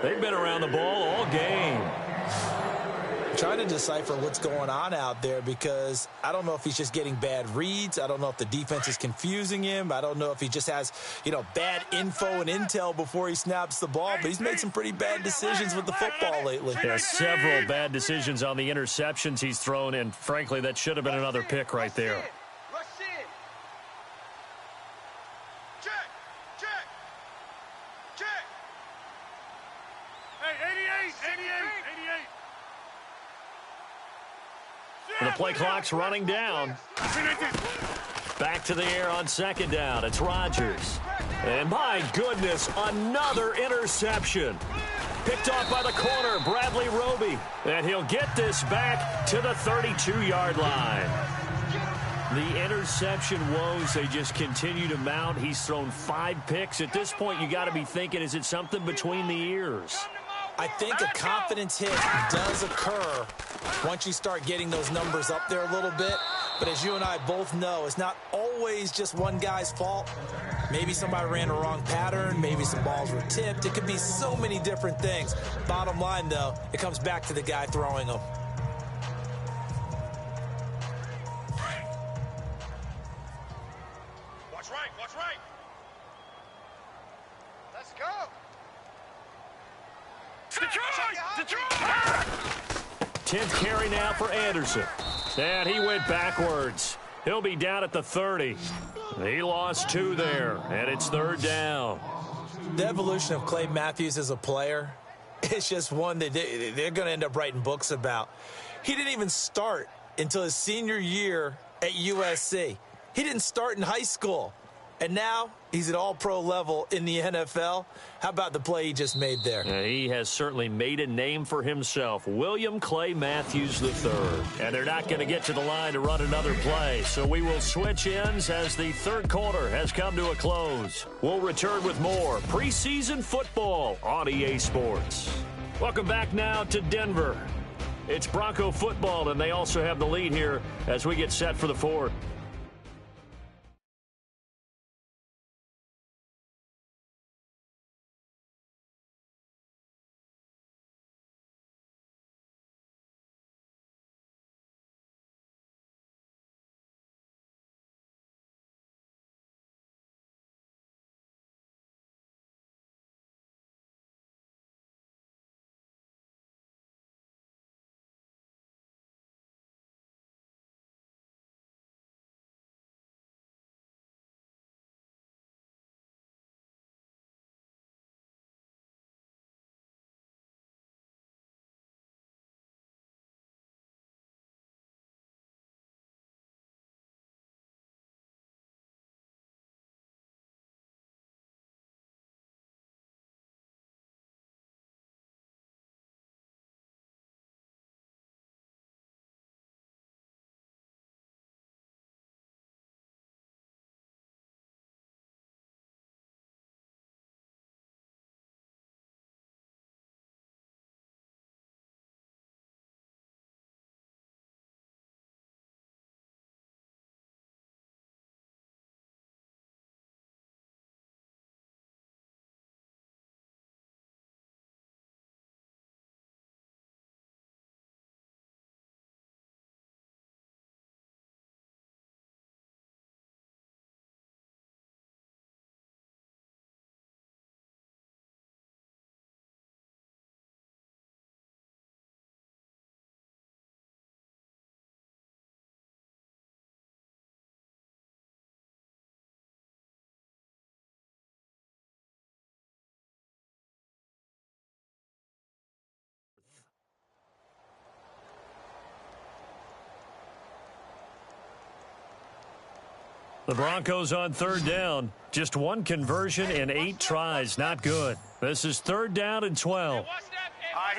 They've been around the ball all game. I'm trying to decipher what's going on out there because I don't know if he's just getting bad reads. I don't know if the defense is confusing him. I don't know if he just has, bad info and intel before he snaps the ball. But he's made some pretty bad decisions with the football lately. Yeah, several bad decisions on the interceptions he's thrown, and frankly, that should have been another pick right there. The play clock's running down. Back to the air on 2nd down. It's Rodgers. And my goodness, another interception. Picked off by the corner, Bradley Roby. And he'll get this back to the 32-yard line. The interception woes, they just continue to mount. He's thrown 5 picks. At this point, you got to be thinking, is it something between the ears? I think a confidence hit does occur once you start getting those numbers up there a little bit. But as you and I both know, it's not always just one guy's fault. Maybe somebody ran a wrong pattern. Maybe some balls were tipped. It could be so many different things. Bottom line, though, it comes back to the guy throwing them. Watch right, watch right. Let's go. Detroit! 10th carry now for Anderson. And he went backwards. He'll be down at the 30. He lost 2 there, and it's 3rd down. The evolution of Clay Matthews as a player, it's just one that they're going to end up writing books about. He didn't even start until his senior year at USC. He didn't start in high school. And now he's at all-pro level in the NFL. How about the play he just made there? Yeah, he has certainly made a name for himself. William Clay Matthews III. And they're not going to get to the line to run another play. So we will switch ends as the 3rd quarter has come to a close. We'll return with more preseason football on EA Sports. Welcome back now to Denver. It's Bronco football, and they also have the lead here as we get set for the 4th. The Broncos on third down. Just one conversion in 8 tries. Not good. This is 3rd down and 12. Here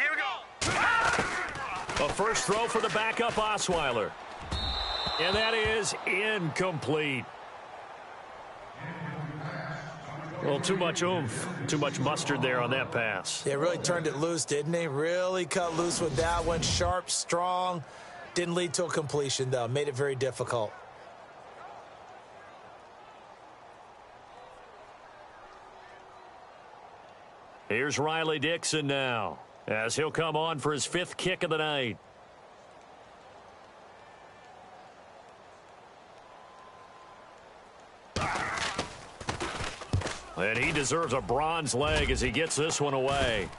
we go. A first throw for the backup Osweiler. And that is incomplete. Well, too much oomph, too much mustard there on that pass. Yeah, really turned it loose, didn't he? Really cut loose with that one. Sharp, strong. Didn't lead to a completion, though. Made it very difficult. Here's Riley Dixon now, as he'll come on for his 5th kick of the night. And he deserves a bronze leg as he gets this one away.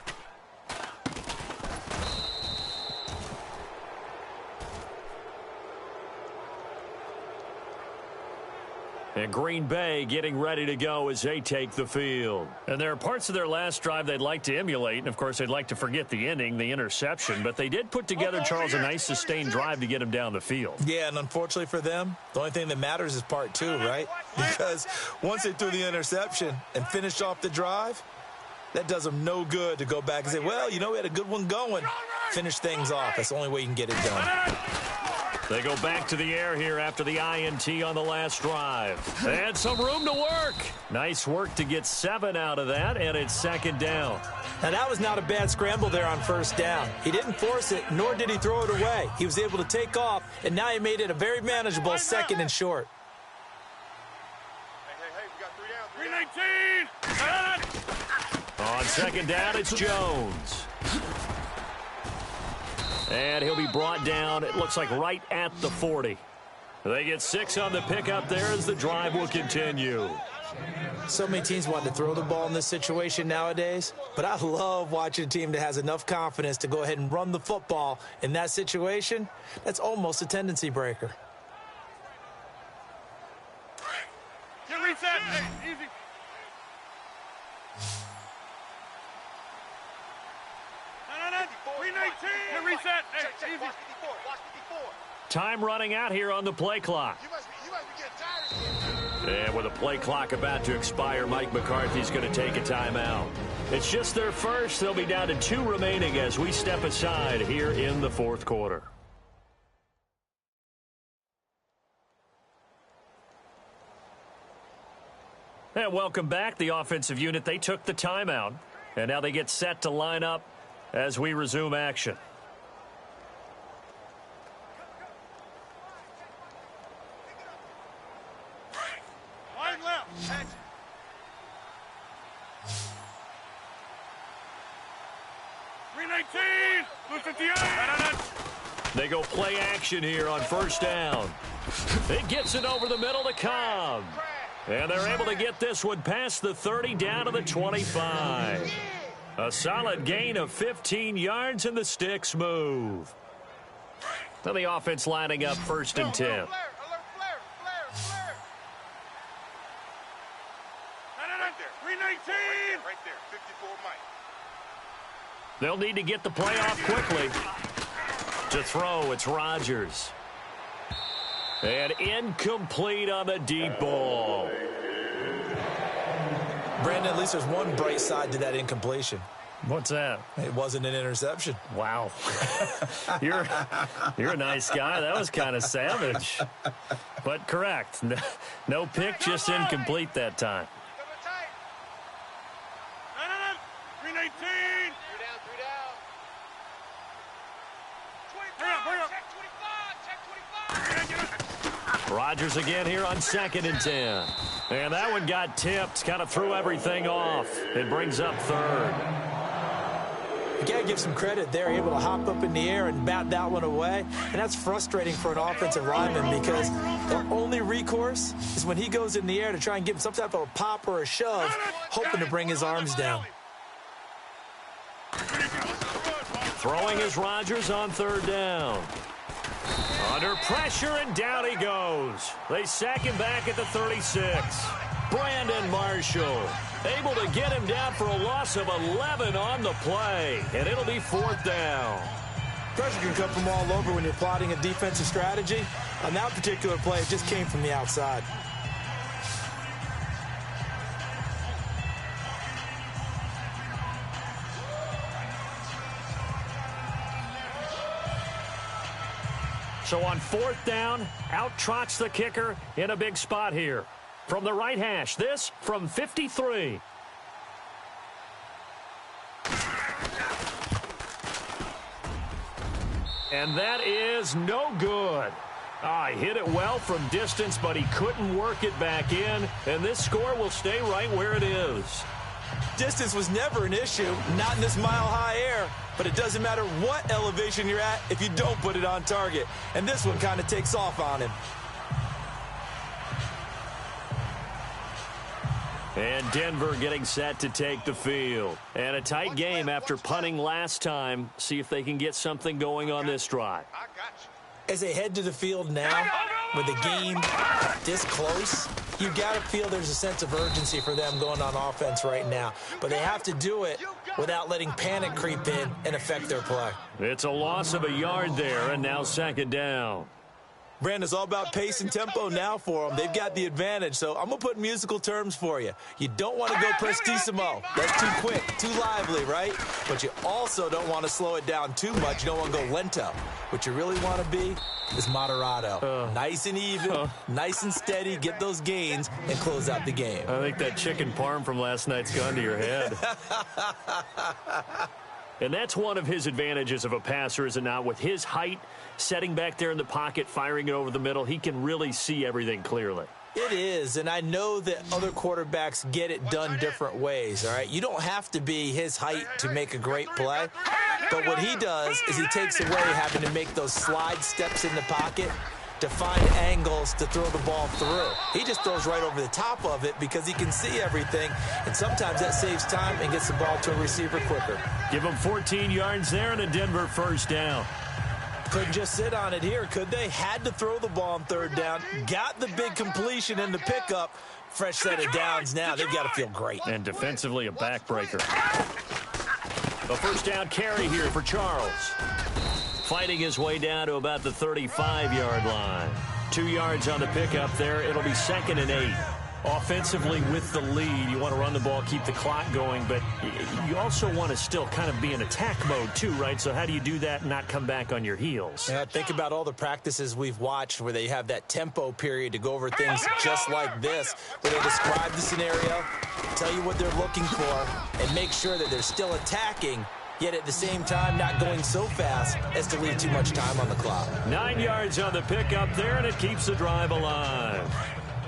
And Green Bay getting ready to go as they take the field. And there are parts of their last drive they'd like to emulate. And, of course, they'd like to forget the ending, the interception. But they did put together, Charles, a nice sustained drive to get him down the field. Yeah, and unfortunately for them, the only thing that matters is part 2, right? Because once they threw the interception and finished off the drive, that does them no good to go back and say, well, you know, we had a good one going. Finish things off. That's the only way you can get it done. They go back to the air here after the INT on the last drive. And some room to work. Nice work to get 7 out of that, and it's 2nd down. Now, that was not a bad scramble there on 1st down. He didn't force it, nor did he throw it away. He was able to take off, and now he made it a very manageable 2nd and short. Hey, we got 3 down. 319. On 2nd down, it's Jones. And he'll be brought down, it looks like right at the 40. They get 6 on the pickup there as the drive will continue. So many teams want to throw the ball in this situation nowadays, but I love watching a team that has enough confidence to go ahead and run the football in that situation. That's almost a tendency breaker. Get reset. Hey, easy. No. 319. Get reset. Hey, easy. Watch 54. Time running out here on the play clock. You must be getting tired. And with a play clock about to expire, Mike McCarthy's going to take a timeout. It's just their first. They'll be down to 2 remaining as we step aside here in the 4th quarter. And welcome back. The offensive unit, they took the timeout. And now they get set to line up as we resume action. Line left. 319. 258. They go play action here on 1st down. It gets it over the middle to Cobb. And they're able to get this one past the 30 down to the 25. A solid gain of 15 yards and the sticks move. So the offense lining up 1st and 10. Flare. Right there. 319. Right there. 54 Mike. They'll need to get the play off quickly. To throw, it's Rodgers. And incomplete on the deep ball. Brandon, at least there's one bright side to that incompletion. What's that? It wasn't an interception. Wow. You're a nice guy. That was kind of savage. But correct. No pick, just incomplete that time. No. 319. 3 down. Bring up. Check 25. Rodgers again here on 2nd and 10. And that one got tipped, kind of threw everything off. It brings up 3rd. You got to give some credit there, able to hop up in the air and bat that one away. And that's frustrating for an offensive lineman because the only recourse is when he goes in the air to try and give him some type of a pop or a shove, hoping to bring his arms down. Throwing is Rodgers on 3rd down. Under pressure, and down he goes. They sack him back at the 36. Brandon Marshall able to get him down for a loss of 11 on the play, and it'll be 4th down. Pressure can come from all over when you're plotting a defensive strategy. On that particular play, it just came from the outside. So on 4th down, out trots the kicker in a big spot here. From the right hash, this from 53. And that is no good. He hit it well from distance, but he couldn't work it back in, and this score will stay right where it is. Distance was never an issue, not in this mile-high air, but it doesn't matter what elevation you're at if you don't put it on target, and this one kind of takes off on him. And Denver getting set to take the field. And a tight game after punting last time. See if they can get something going on this drive. As they head to the field now, with the game this close, you've got to feel there's a sense of urgency for them going on offense right now. But they have to do it without letting panic creep in and affect their play. It's a loss of a yard there, and now 2nd down. Brandon, it's all about pace and tempo now for them. They've got the advantage, so I'm going to put musical terms for you. You don't want to go Preseason. That's too quick, too lively, right? But you also don't want to slow it down too much. You don't want to go lento. What you really want to be is moderato. Nice and even, nice and steady, get those gains, and close out the game. I think that chicken parm from last night's gone to your head. And that's one of his advantages of a passer, is it not? With his height, setting back there in the pocket, firing it over the middle, he can really see everything clearly. It is, and I know that other quarterbacks get it done different ways, all right? You don't have to be his height to make a great play, but what he does is he takes away having to make those slide steps in the pocket to find angles to throw the ball through. He just throws right over the top of it because he can see everything, and sometimes that saves time and gets the ball to a receiver quicker. Give him 14 yards there and a Denver 1st down. Couldn't just sit on it here, could they? Had to throw the ball on 3rd down, got the big completion in the pickup. Fresh set of downs now. They've got to feel great. And defensively, a backbreaker. A 1st down carry here for Charles. Fighting his way down to about the 35-yard line. 2 yards on the pickup there. It'll be 2nd and 8. Offensively with the lead, you want to run the ball, keep the clock going, but you also want to still kind of be in attack mode too, right? So how do you do that and not come back on your heels? Yeah, think about all the practices we've watched where they have that tempo period to go over things just like this, where they describe the scenario, tell you what they're looking for, and make sure that they're still attacking, yet at the same time not going so fast as to leave too much time on the clock. 9 yards on the pickup there, and it keeps the drive alive.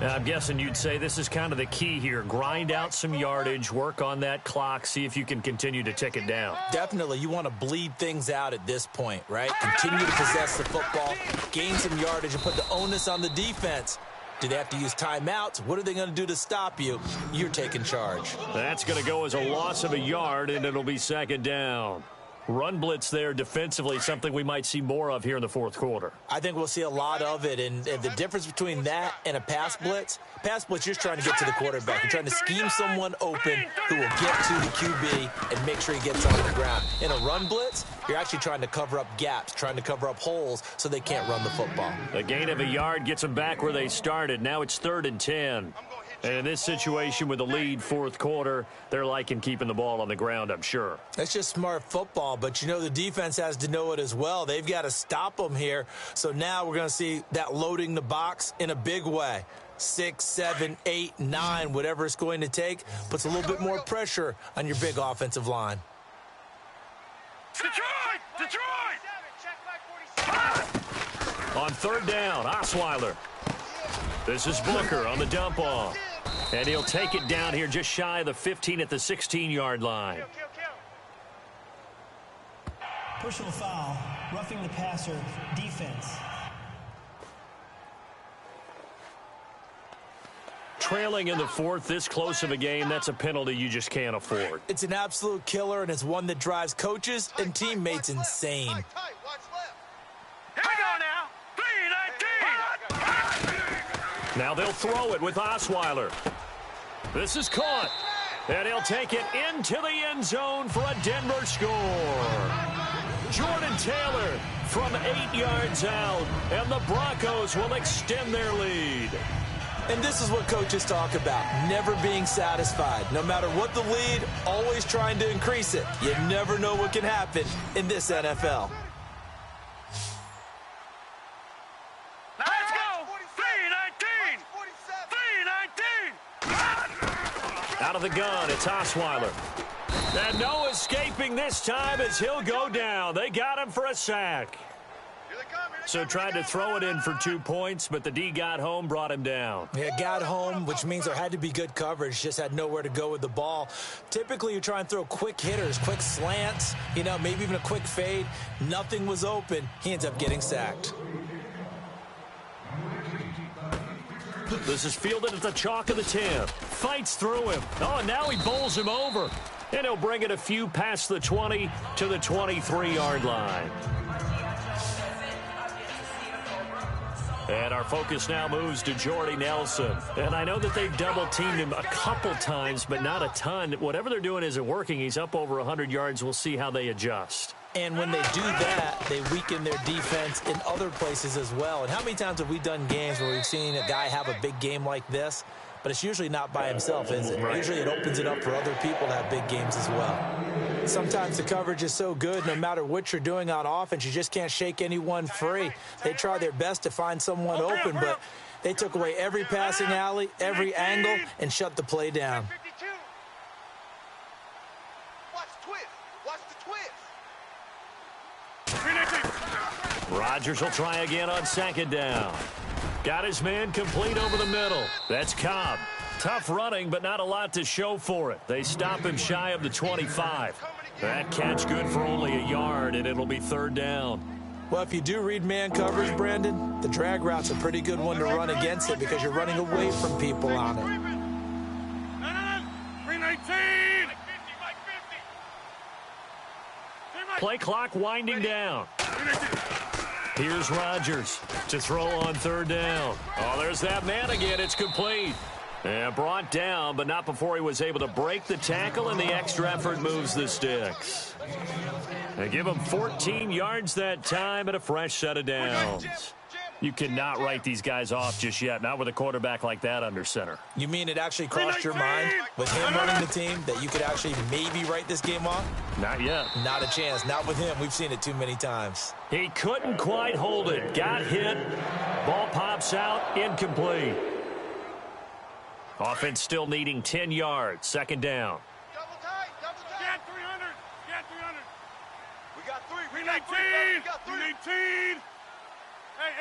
Now, I'm guessing you'd say this is kind of the key here. Grind out some yardage, work on that clock, see if you can continue to tick it down. Definitely. You want to bleed things out at this point, right? Continue to possess the football, gain some yardage, and put the onus on the defense. Do they have to use timeouts? What are they going to do to stop you? You're taking charge. That's going to go as a loss of a yard, and it'll be 2nd down. Run blitz there defensively, something we might see more of here in the 4th quarter. I think we'll see a lot of it, and the difference between that and a pass blitz, you're just trying to get to the quarterback. You're trying to scheme someone open who will get to the QB and make sure he gets on the ground. In a run blitz, you're actually trying to cover up gaps, trying to cover up holes so they can't run the football. A gain of a yard gets them back where they started. Now it's 3rd and 10. And in this situation with the lead, 4th quarter, they're liking keeping the ball on the ground, I'm sure. That's just smart football, but you know the defense has to know it as well. They've got to stop them here. So now we're going to see that loading the box in a big way. 6, 7, 8, 9, whatever it's going to take, puts a little bit more pressure on your big offensive line. Detroit! On 3rd down, Osweiler. This is Booker on the dump off. And he'll take it down here just shy of the 15 at the 16-yard line. Personal foul, roughing the passer, defense. Trailing in the 4th, this close of a game, that's a penalty you just can't afford. It's an absolute killer, and it's one that drives coaches and teammates insane. Here we go now. 3-19. Now they'll throw it with Osweiler. This is caught. And he'll take it into the end zone for a Denver score. Jordan Taylor from 8 yards out. And the Broncos will extend their lead. And this is what coaches talk about, never being satisfied. No matter what the lead, always trying to increase it. You never know what can happen in this NFL. Out of the gun, it's Osweiler. And no escaping this time as he'll go down. They got him for a sack. So tried to throw it in for 2 points, but the D got home, brought him down. Yeah, got home, which means there had to be good coverage. Just had nowhere to go with the ball. Typically, you try and throw quick hitters, quick slants, maybe even a quick fade. Nothing was open. He ends up getting sacked. This is fielded at the chalk of the 10. Fights through him. Oh, and now he bowls him over. And he'll bring it a few past the 20 to the 23-yard line. And our focus now moves to Jordy Nelson. And I know that they've double-teamed him a couple times, but not a ton. Whatever they're doing isn't working. He's up over 100 yards. We'll see how they adjust. And when they do that, they weaken their defense in other places as well. And how many times have we done games where we've seen a guy have a big game like this, but it's usually not by himself, is it? Right. Usually it opens it up for other people to have big games as well. Sometimes the coverage is so good, no matter what you're doing on offense, you just can't shake anyone free. They try their best to find someone open, but they took away every passing alley, every angle, and shut the play down. Rodgers will try again on second down. Got his man complete over the middle. That's Cobb. Tough running, but not a lot to show for it. They stop him shy of the 25. That catch good for only a yard, and it'll be third down. Well, if you do read man coverage, Brandon, the drag route's a pretty good one to run against it because you're running away from people on it. 319. Play clock winding down. Here's Rodgers to throw on third down. Oh, there's that man again. It's complete. And brought down, but not before he was able to break the tackle, and the extra effort moves the sticks. They give him 14 yards that time and a fresh set of downs. You cannot write these guys off just yet, not with a quarterback like that under center. You mean it actually crossed your mind with him running the team that you could actually maybe write this game off? Not yet. Not a chance. Not with him. We've seen it too many times. He couldn't quite hold it. Got hit. Ball pops out. Incomplete. Offense still needing 10 yards. Second down. Double tight. Get 300. Get 300. We got 3. 319. 319. Hey,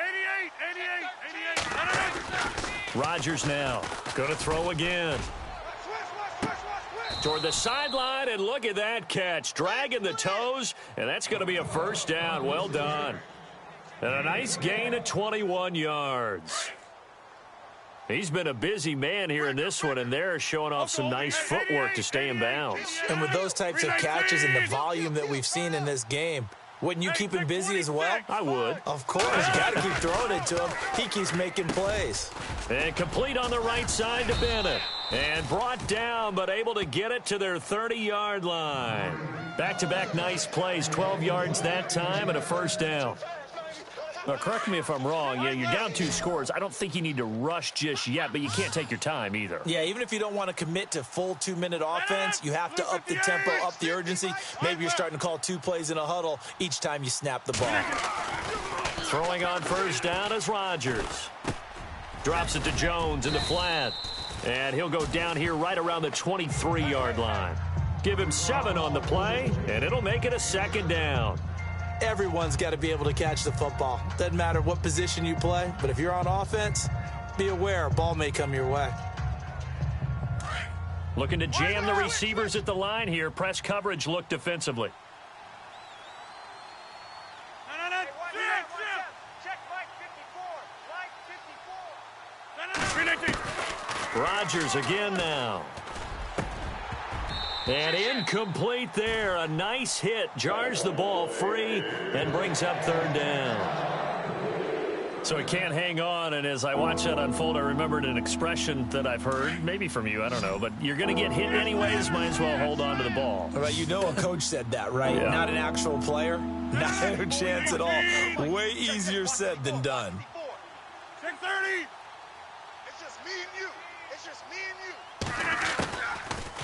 88. Rodgers now. Going to throw again. Toward the sideline, and look at that catch. Dragging the toes, and that's going to be a first down. Well done. And a nice gain of 21 yards. He's been a busy man here in this one, and they're showing off some nice footwork to stay in bounds. And with those types of catches and the volume that we've seen in this game, wouldn't you keep him busy as well? I would. Of course. You got to keep throwing it to him. He keeps making plays. And complete on the right side to Bennett. And brought down, but able to get it to their 30-yard line. Back-to-back nice plays, 12 yards that time and a first down. Now, correct me if I'm wrong. Yeah, you're down 2 scores. I don't think you need to rush just yet, but you can't take your time either. Yeah, even if you don't want to commit to full 2-minute offense, you have to up the tempo, up the urgency. Maybe you're starting to call 2 plays in a huddle each time you snap the ball. Throwing on first down is Rodgers. Drops it to Jones in the flat. And he'll go down here right around the 23-yard line. Give him 7 on the play, and it'll make it a second down. Everyone's got to be able to catch the football. Doesn't matter what position you play, but if you're on offense, be aware a ball may come your way. Looking to jam the receivers at the line here. Press coverage look defensively. Rodgers again now. And incomplete there. A nice hit. Jars the ball free and brings up third down. So he can't hang on, and as I watch that unfold, I remembered an expression that I've heard, maybe from you, I don't know, but you're going to get hit anyways, might as well hold on to the ball. Right, you know a coach said that, right? Yeah. Not an actual player. Not a chance at all. Way easier said than done. 6:30. It's just me and you. It's just me and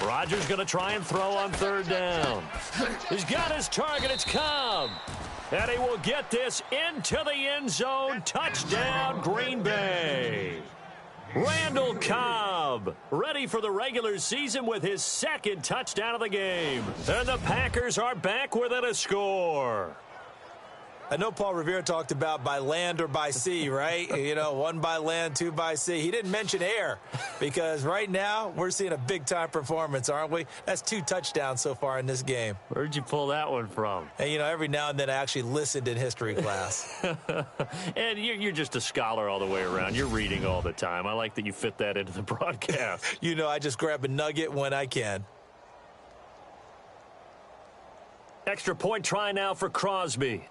you. Rodgers going to try and throw on third down. He's got his target. It's Cobb. And he will get this into the end zone. Touchdown, Green Bay. Randall Cobb, ready for the regular season with his second touchdown of the game. And the Packers are back within a score. I know Paul Revere talked about by land or by sea, right? You know, one by land, two by sea. He didn't mention air because right now we're seeing a big-time performance, aren't we? That's 2 touchdowns so far in this game. Where'd you pull that one from? And, you know, every now and then I actually listened in history class. And you're just a scholar all the way around. You're reading all the time. I like that you fit that into the broadcast. You know, I just grab a nugget when I can. Extra point try now for Crosby.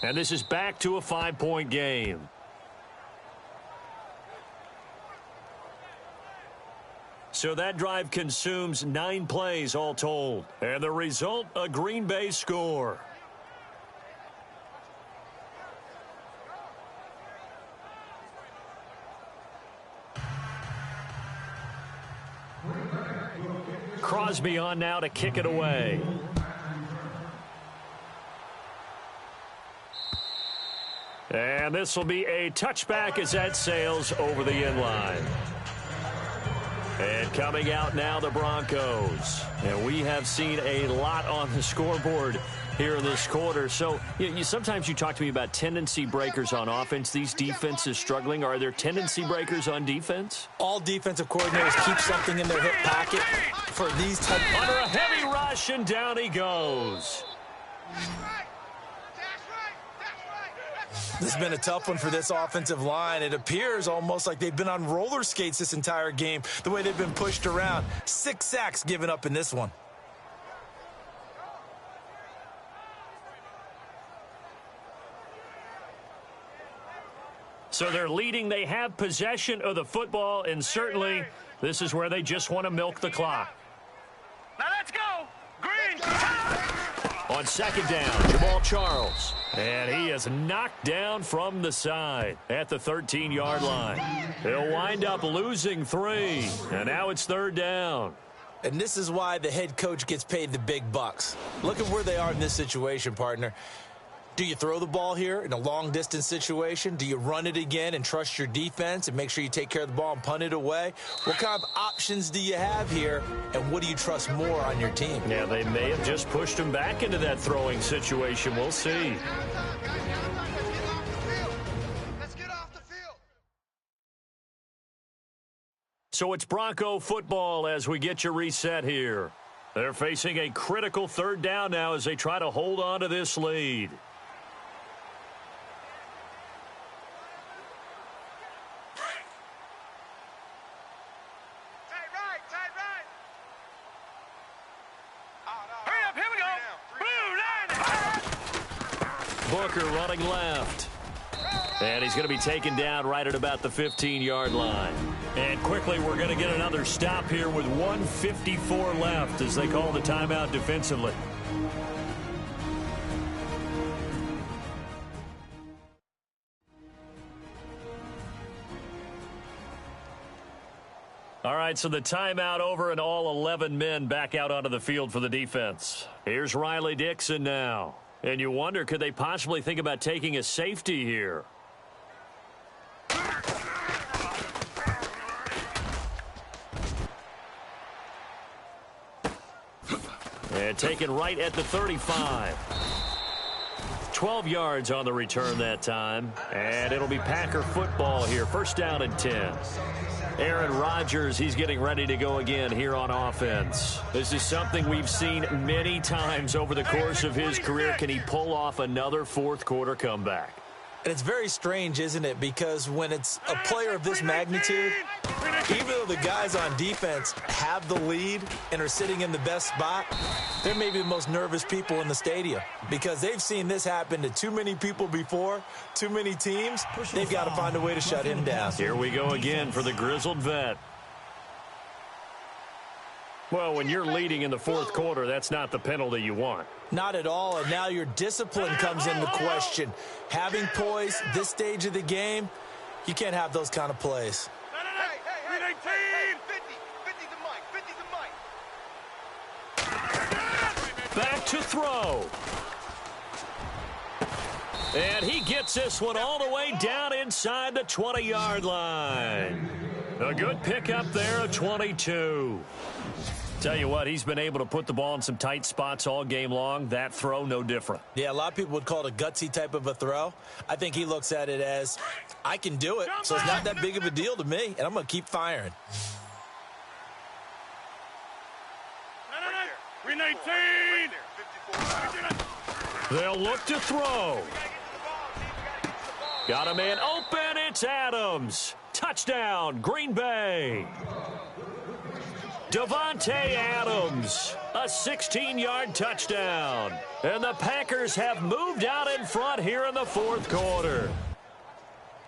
And this is back to a 5-point game. So that drive consumes 9 plays all told. And the result, a Green Bay score. Crosby on now to kick it away. And this will be a touchback as that sails over the end line. And coming out now, the Broncos. And we have seen a lot on the scoreboard here in this quarter. So sometimes you talk to me about tendency breakers on offense. These defenses struggling. Are there tendency breakers on defense? All defensive coordinators keep something in their hip pocket for these type. Under a heavy rush, and down he goes. This has been a tough one for this offensive line. It appears almost like they've been on roller skates this entire game, the way they've been pushed around. 6 sacks given up in this one. So they're leading. They have possession of the football, and certainly this is where they just want to milk the clock. Now let's go. Green. On second down, Jamal Charles. And he is knocked down from the side at the 13-yard line. He'll wind up losing 3. And now it's 3rd down. And this is why the head coach gets paid the big bucks. Look at where they are in this situation, partner. Do you throw the ball here in a long-distance situation? Do you run it again and trust your defense and make sure you take care of the ball and punt it away? What kind of options do you have here, and what do you trust more on your team? Yeah, they may have just pushed him back into that throwing situation. We'll see. Let's get off the field. So it's Bronco football as we get you reset here. They're facing a critical 3rd down now as they try to hold on to this lead. Booker running left. And he's going to be taken down right at about the 15-yard line. And quickly, we're going to get another stop here with 1:54 left as they call the timeout defensively. All right, so the timeout over and all 11 men back out onto the field for the defense. Here's Riley Dixon now. And you wonder, could they possibly think about taking a safety here? And taken right at the 35. 12 yards on the return that time. And it'll be Packer football here. 1st down and 10. Aaron Rodgers, he's getting ready to go again here on offense. This is something we've seen many times over the course of his career. Can he pull off another 4th quarter comeback? And it's very strange, isn't it? Because when it's a player of this magnitude, even though the guys on defense have the lead and are sitting in the best spot, they're maybe the most nervous people in the stadium because they've seen this happen to too many people before, too many teams. They've got to find a way to shut him down. Here we go again for the grizzled vet. Well, when you're leading in the 4th quarter, that's not the penalty you want. Not at all, and now your discipline comes into question. Having poise this stage of the game, you can't have those kind of plays. Back to throw. And he gets this one all the way down inside the 20-yard line. A good pickup there at 22. Tell you what, he's been able to put the ball in some tight spots all game long. That throw, no different. Yeah, a lot of people would call it a gutsy type of a throw. I think he looks at it as, I can do it, so it's not that big of a deal to me, and I'm going to keep firing. 319. They'll look to throw. Got a man open. It's Adams. Touchdown, Green Bay. Devontae Adams, a 16-yard touchdown. And the Packers have moved out in front here in the fourth quarter.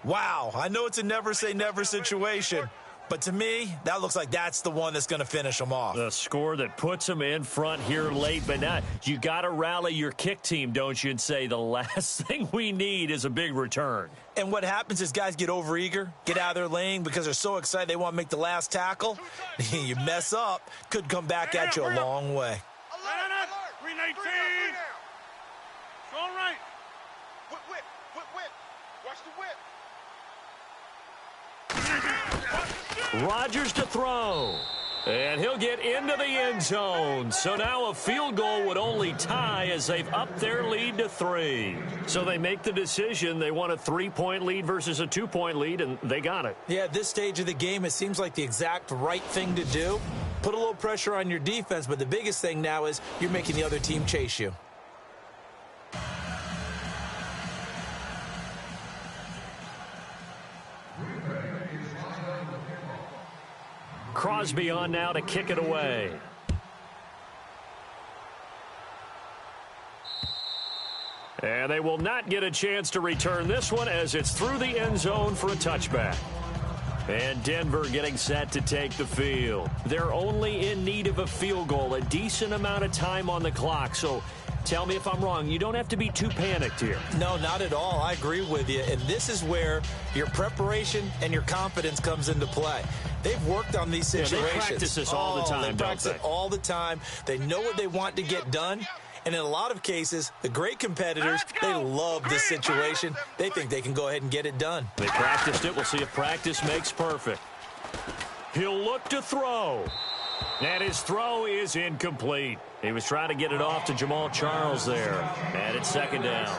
Wow, I know it's a never-say-never situation, but to me, that looks like that's the one that's going to finish them off. The score that puts them in front here late, but now you got to rally your kick team, don't you, and say the last thing we need is a big return. And what happens is guys get overeager, get out of their lane because they're so excited they want to make the last tackle. You mess up, could come back at you a long way. 319. All right. Whip. Watch the whip. Rodgers to throw. And he'll get into the end zone. So now a field goal would only tie as they've upped their lead to 3. So they make the decision. They want a 3-point lead versus a 2-point lead, and they got it. Yeah, at this stage of the game, it seems like the exact right thing to do. Put a little pressure on your defense, but the biggest thing now is you're making the other team chase you. Crosby on now to kick it away. And they will not get a chance to return this one as it's through the end zone for a touchback. And Denver getting set to take the field. They're only in need of a field goal, a decent amount of time on the clock. So tell me if I'm wrong. You don't have to be too panicked here. No, not at all. I agree with you. And this is where your preparation and your confidence comes into play. They've worked on these situations. Yeah, they practice this all the time, they practice it all the time. They know what they want to get done. And in a lot of cases, the great competitors, they love this situation. They think they can go ahead and get it done. They practiced it. We'll see if practice makes perfect. He'll look to throw. And his throw is incomplete. He was trying to get it off to Jamal Charles there. And it's second down.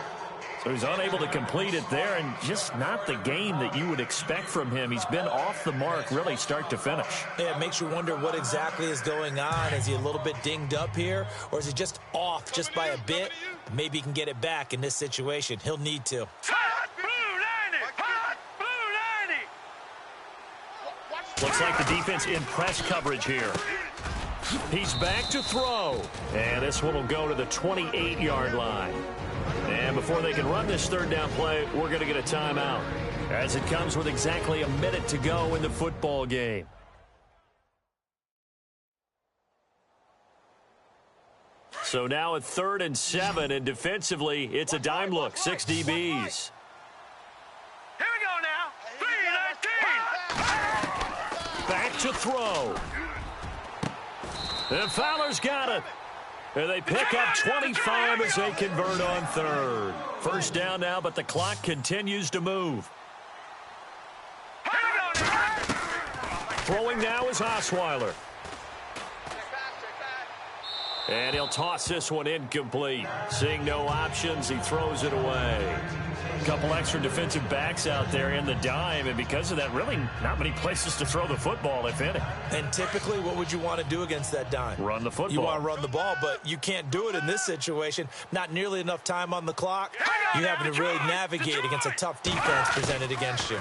So he's unable to complete it there, and just not the game that you would expect from him. He's been off the mark really start to finish. Yeah, it makes you wonder what exactly is going on. Is he a little bit dinged up here, or is he just off just by a bit? Maybe he can get it back in this situation. He'll need to. Hot blue 90! Hot blue 90! Looks like the defense in press coverage here. He's back to throw. And this one will go to the 28-yard line. And before they can run this third down play, we're going to get a timeout as it comes with exactly a minute to go in the football game. So now at 3rd and 7, and defensively, it's a dime look, 6 DBs. Here we go now. 319. Back to throw. And Fowler's got it. And they pick up 25 as they convert on 3rd. First down now, but the clock continues to move. Throwing now is Osweiler. And he'll toss this one incomplete. Seeing no options, he throws it away. A couple extra defensive backs out there in the dime, and because of that, really not many places to throw the football, if any. And typically, what would you want to do against that dime? Run the football. You want to run the ball, but you can't do it in this situation. Not nearly enough time on the clock. You're having to really navigate against a tough defense presented against you.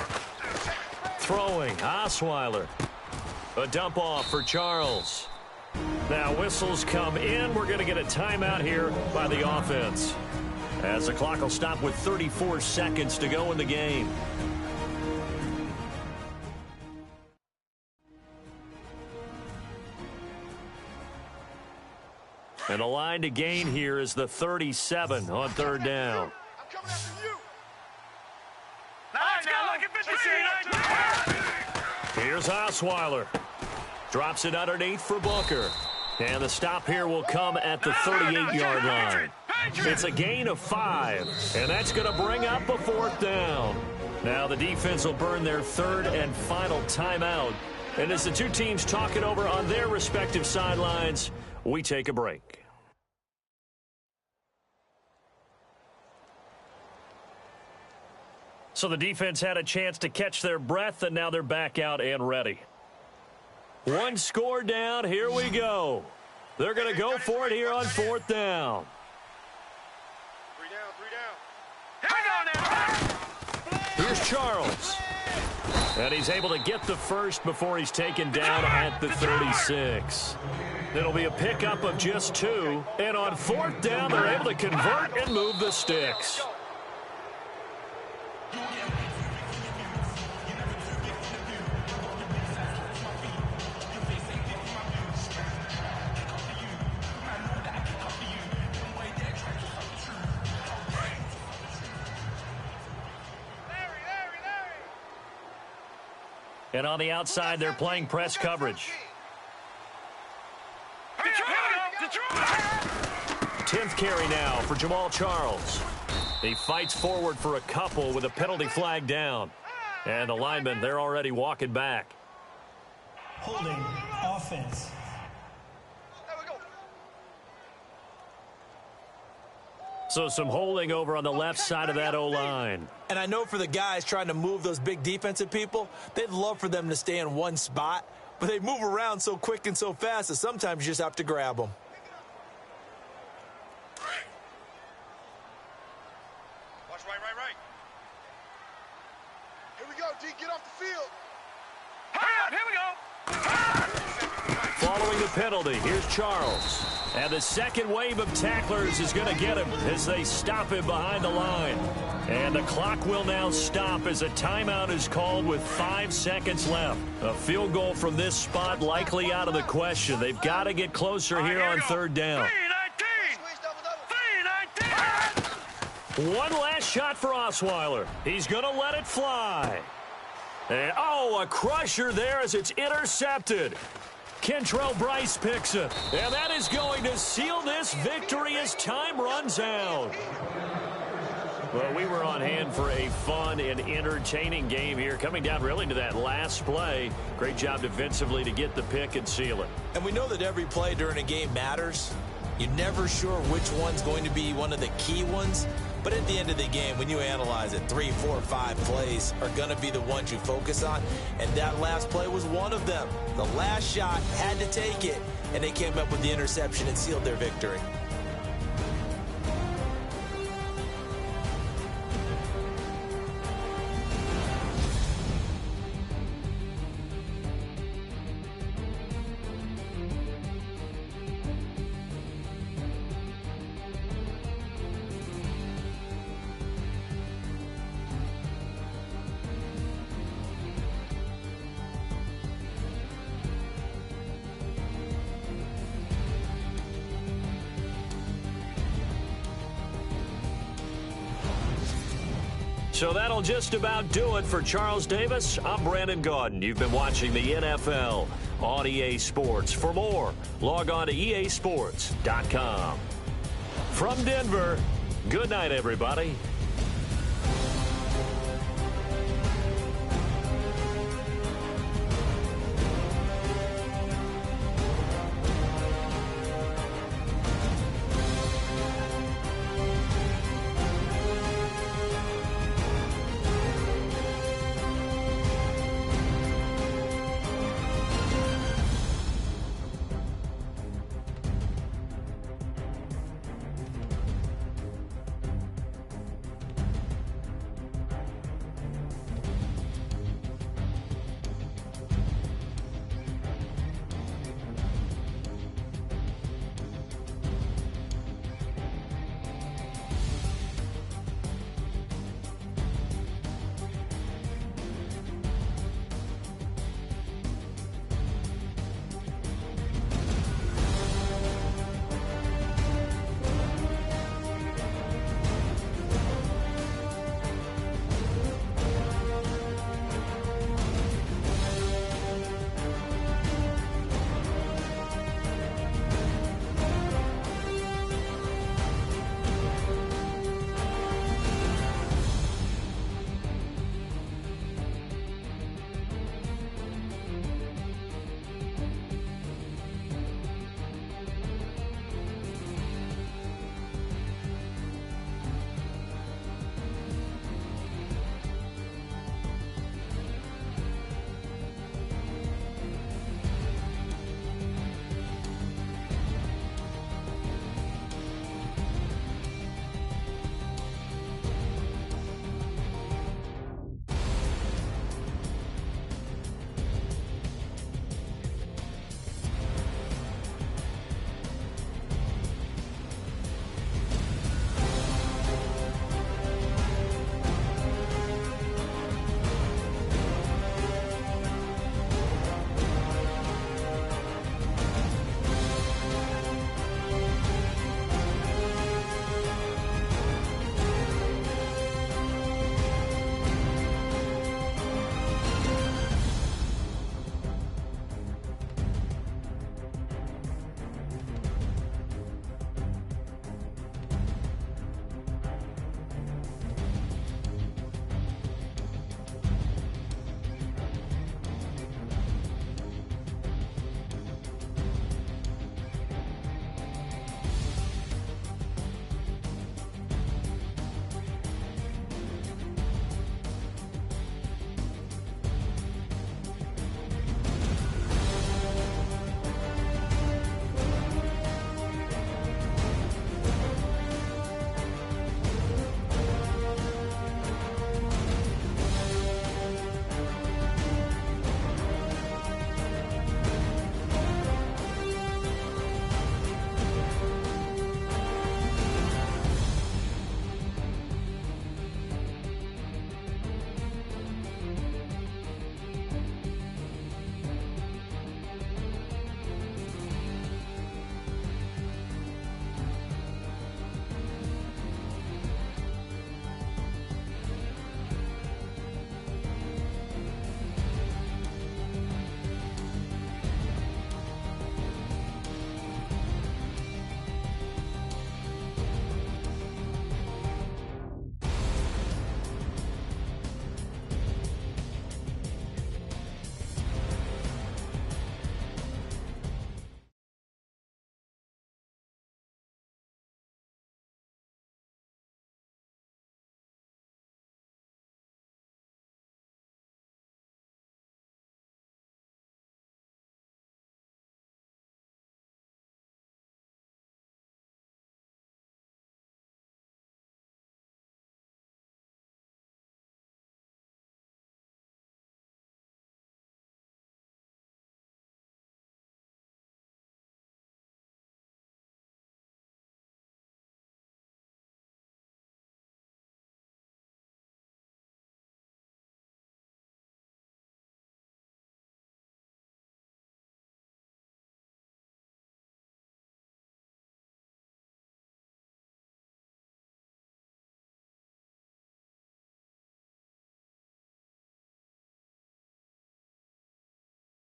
Throwing, Osweiler. A dump off for Charles. Now whistles come in. We're going to get a timeout here by the offense, as the clock will stop with 34 seconds to go in the game. And the line to gain here is the 37 on 3rd down. I'm coming after you. Now look at 53. Here's Osweiler. Drops it underneath for Booker. And the stop here will come at the 38-yard line. It's a gain of 5, and that's going to bring up a 4th down. Now the defense will burn their 3rd and final timeout. And as the two teams talk it over on their respective sidelines, we take a break. So the defense had a chance to catch their breath, and now they're back out and ready. 1 score down. Here we go. They're going to go for it here on 4th down. 3 down. Here we go now. Here's Charles. And he's able to get the first before he's taken down at the 36. It'll be a pickup of just 2. And on 4th down, they're able to convert and move the sticks. And on the outside, they're playing press coverage. 10th carry now for Jamal Charles. He fights forward for a couple with a penalty flag down. And the linemen, they're already walking back. Holding offense. So some holding over on the left side of that O-line. And I know for the guys trying to move those big defensive people, they'd love for them to stay in one spot, but they move around so quick and so fast that sometimes you just have to grab them. Watch right. Here we go, D. Get off the field. Here we go. Following the penalty, here's Charles. And the second wave of tacklers is going to get him as they stop him behind the line. And the clock will now stop as a timeout is called with 5 seconds left. A field goal from this spot likely out of the question. They've got to get closer here on 3rd down. 3-19. One last shot for Osweiler. He's going to let it fly. And, a crusher there as it's intercepted. Kentrell Bryce picks it, and that is going to seal this victory as time runs out. Well, we were on hand for a fun and entertaining game here, coming down really to that last play. Great job defensively to get the pick and seal it. And we know that every play during a game matters. You're never sure which one's going to be one of the key ones. But at the end of the game, when you analyze it, 3, 4, 5 plays are going to be the ones you focus on. And that last play was one of them. The last shot had to take it, and they came up with the interception and sealed their victory. So that'll just about do it for Charles Davis. I'm Brandon Gaudin. You've been watching the NFL on EA Sports. For more, log on to easports.com. From Denver, good night, everybody.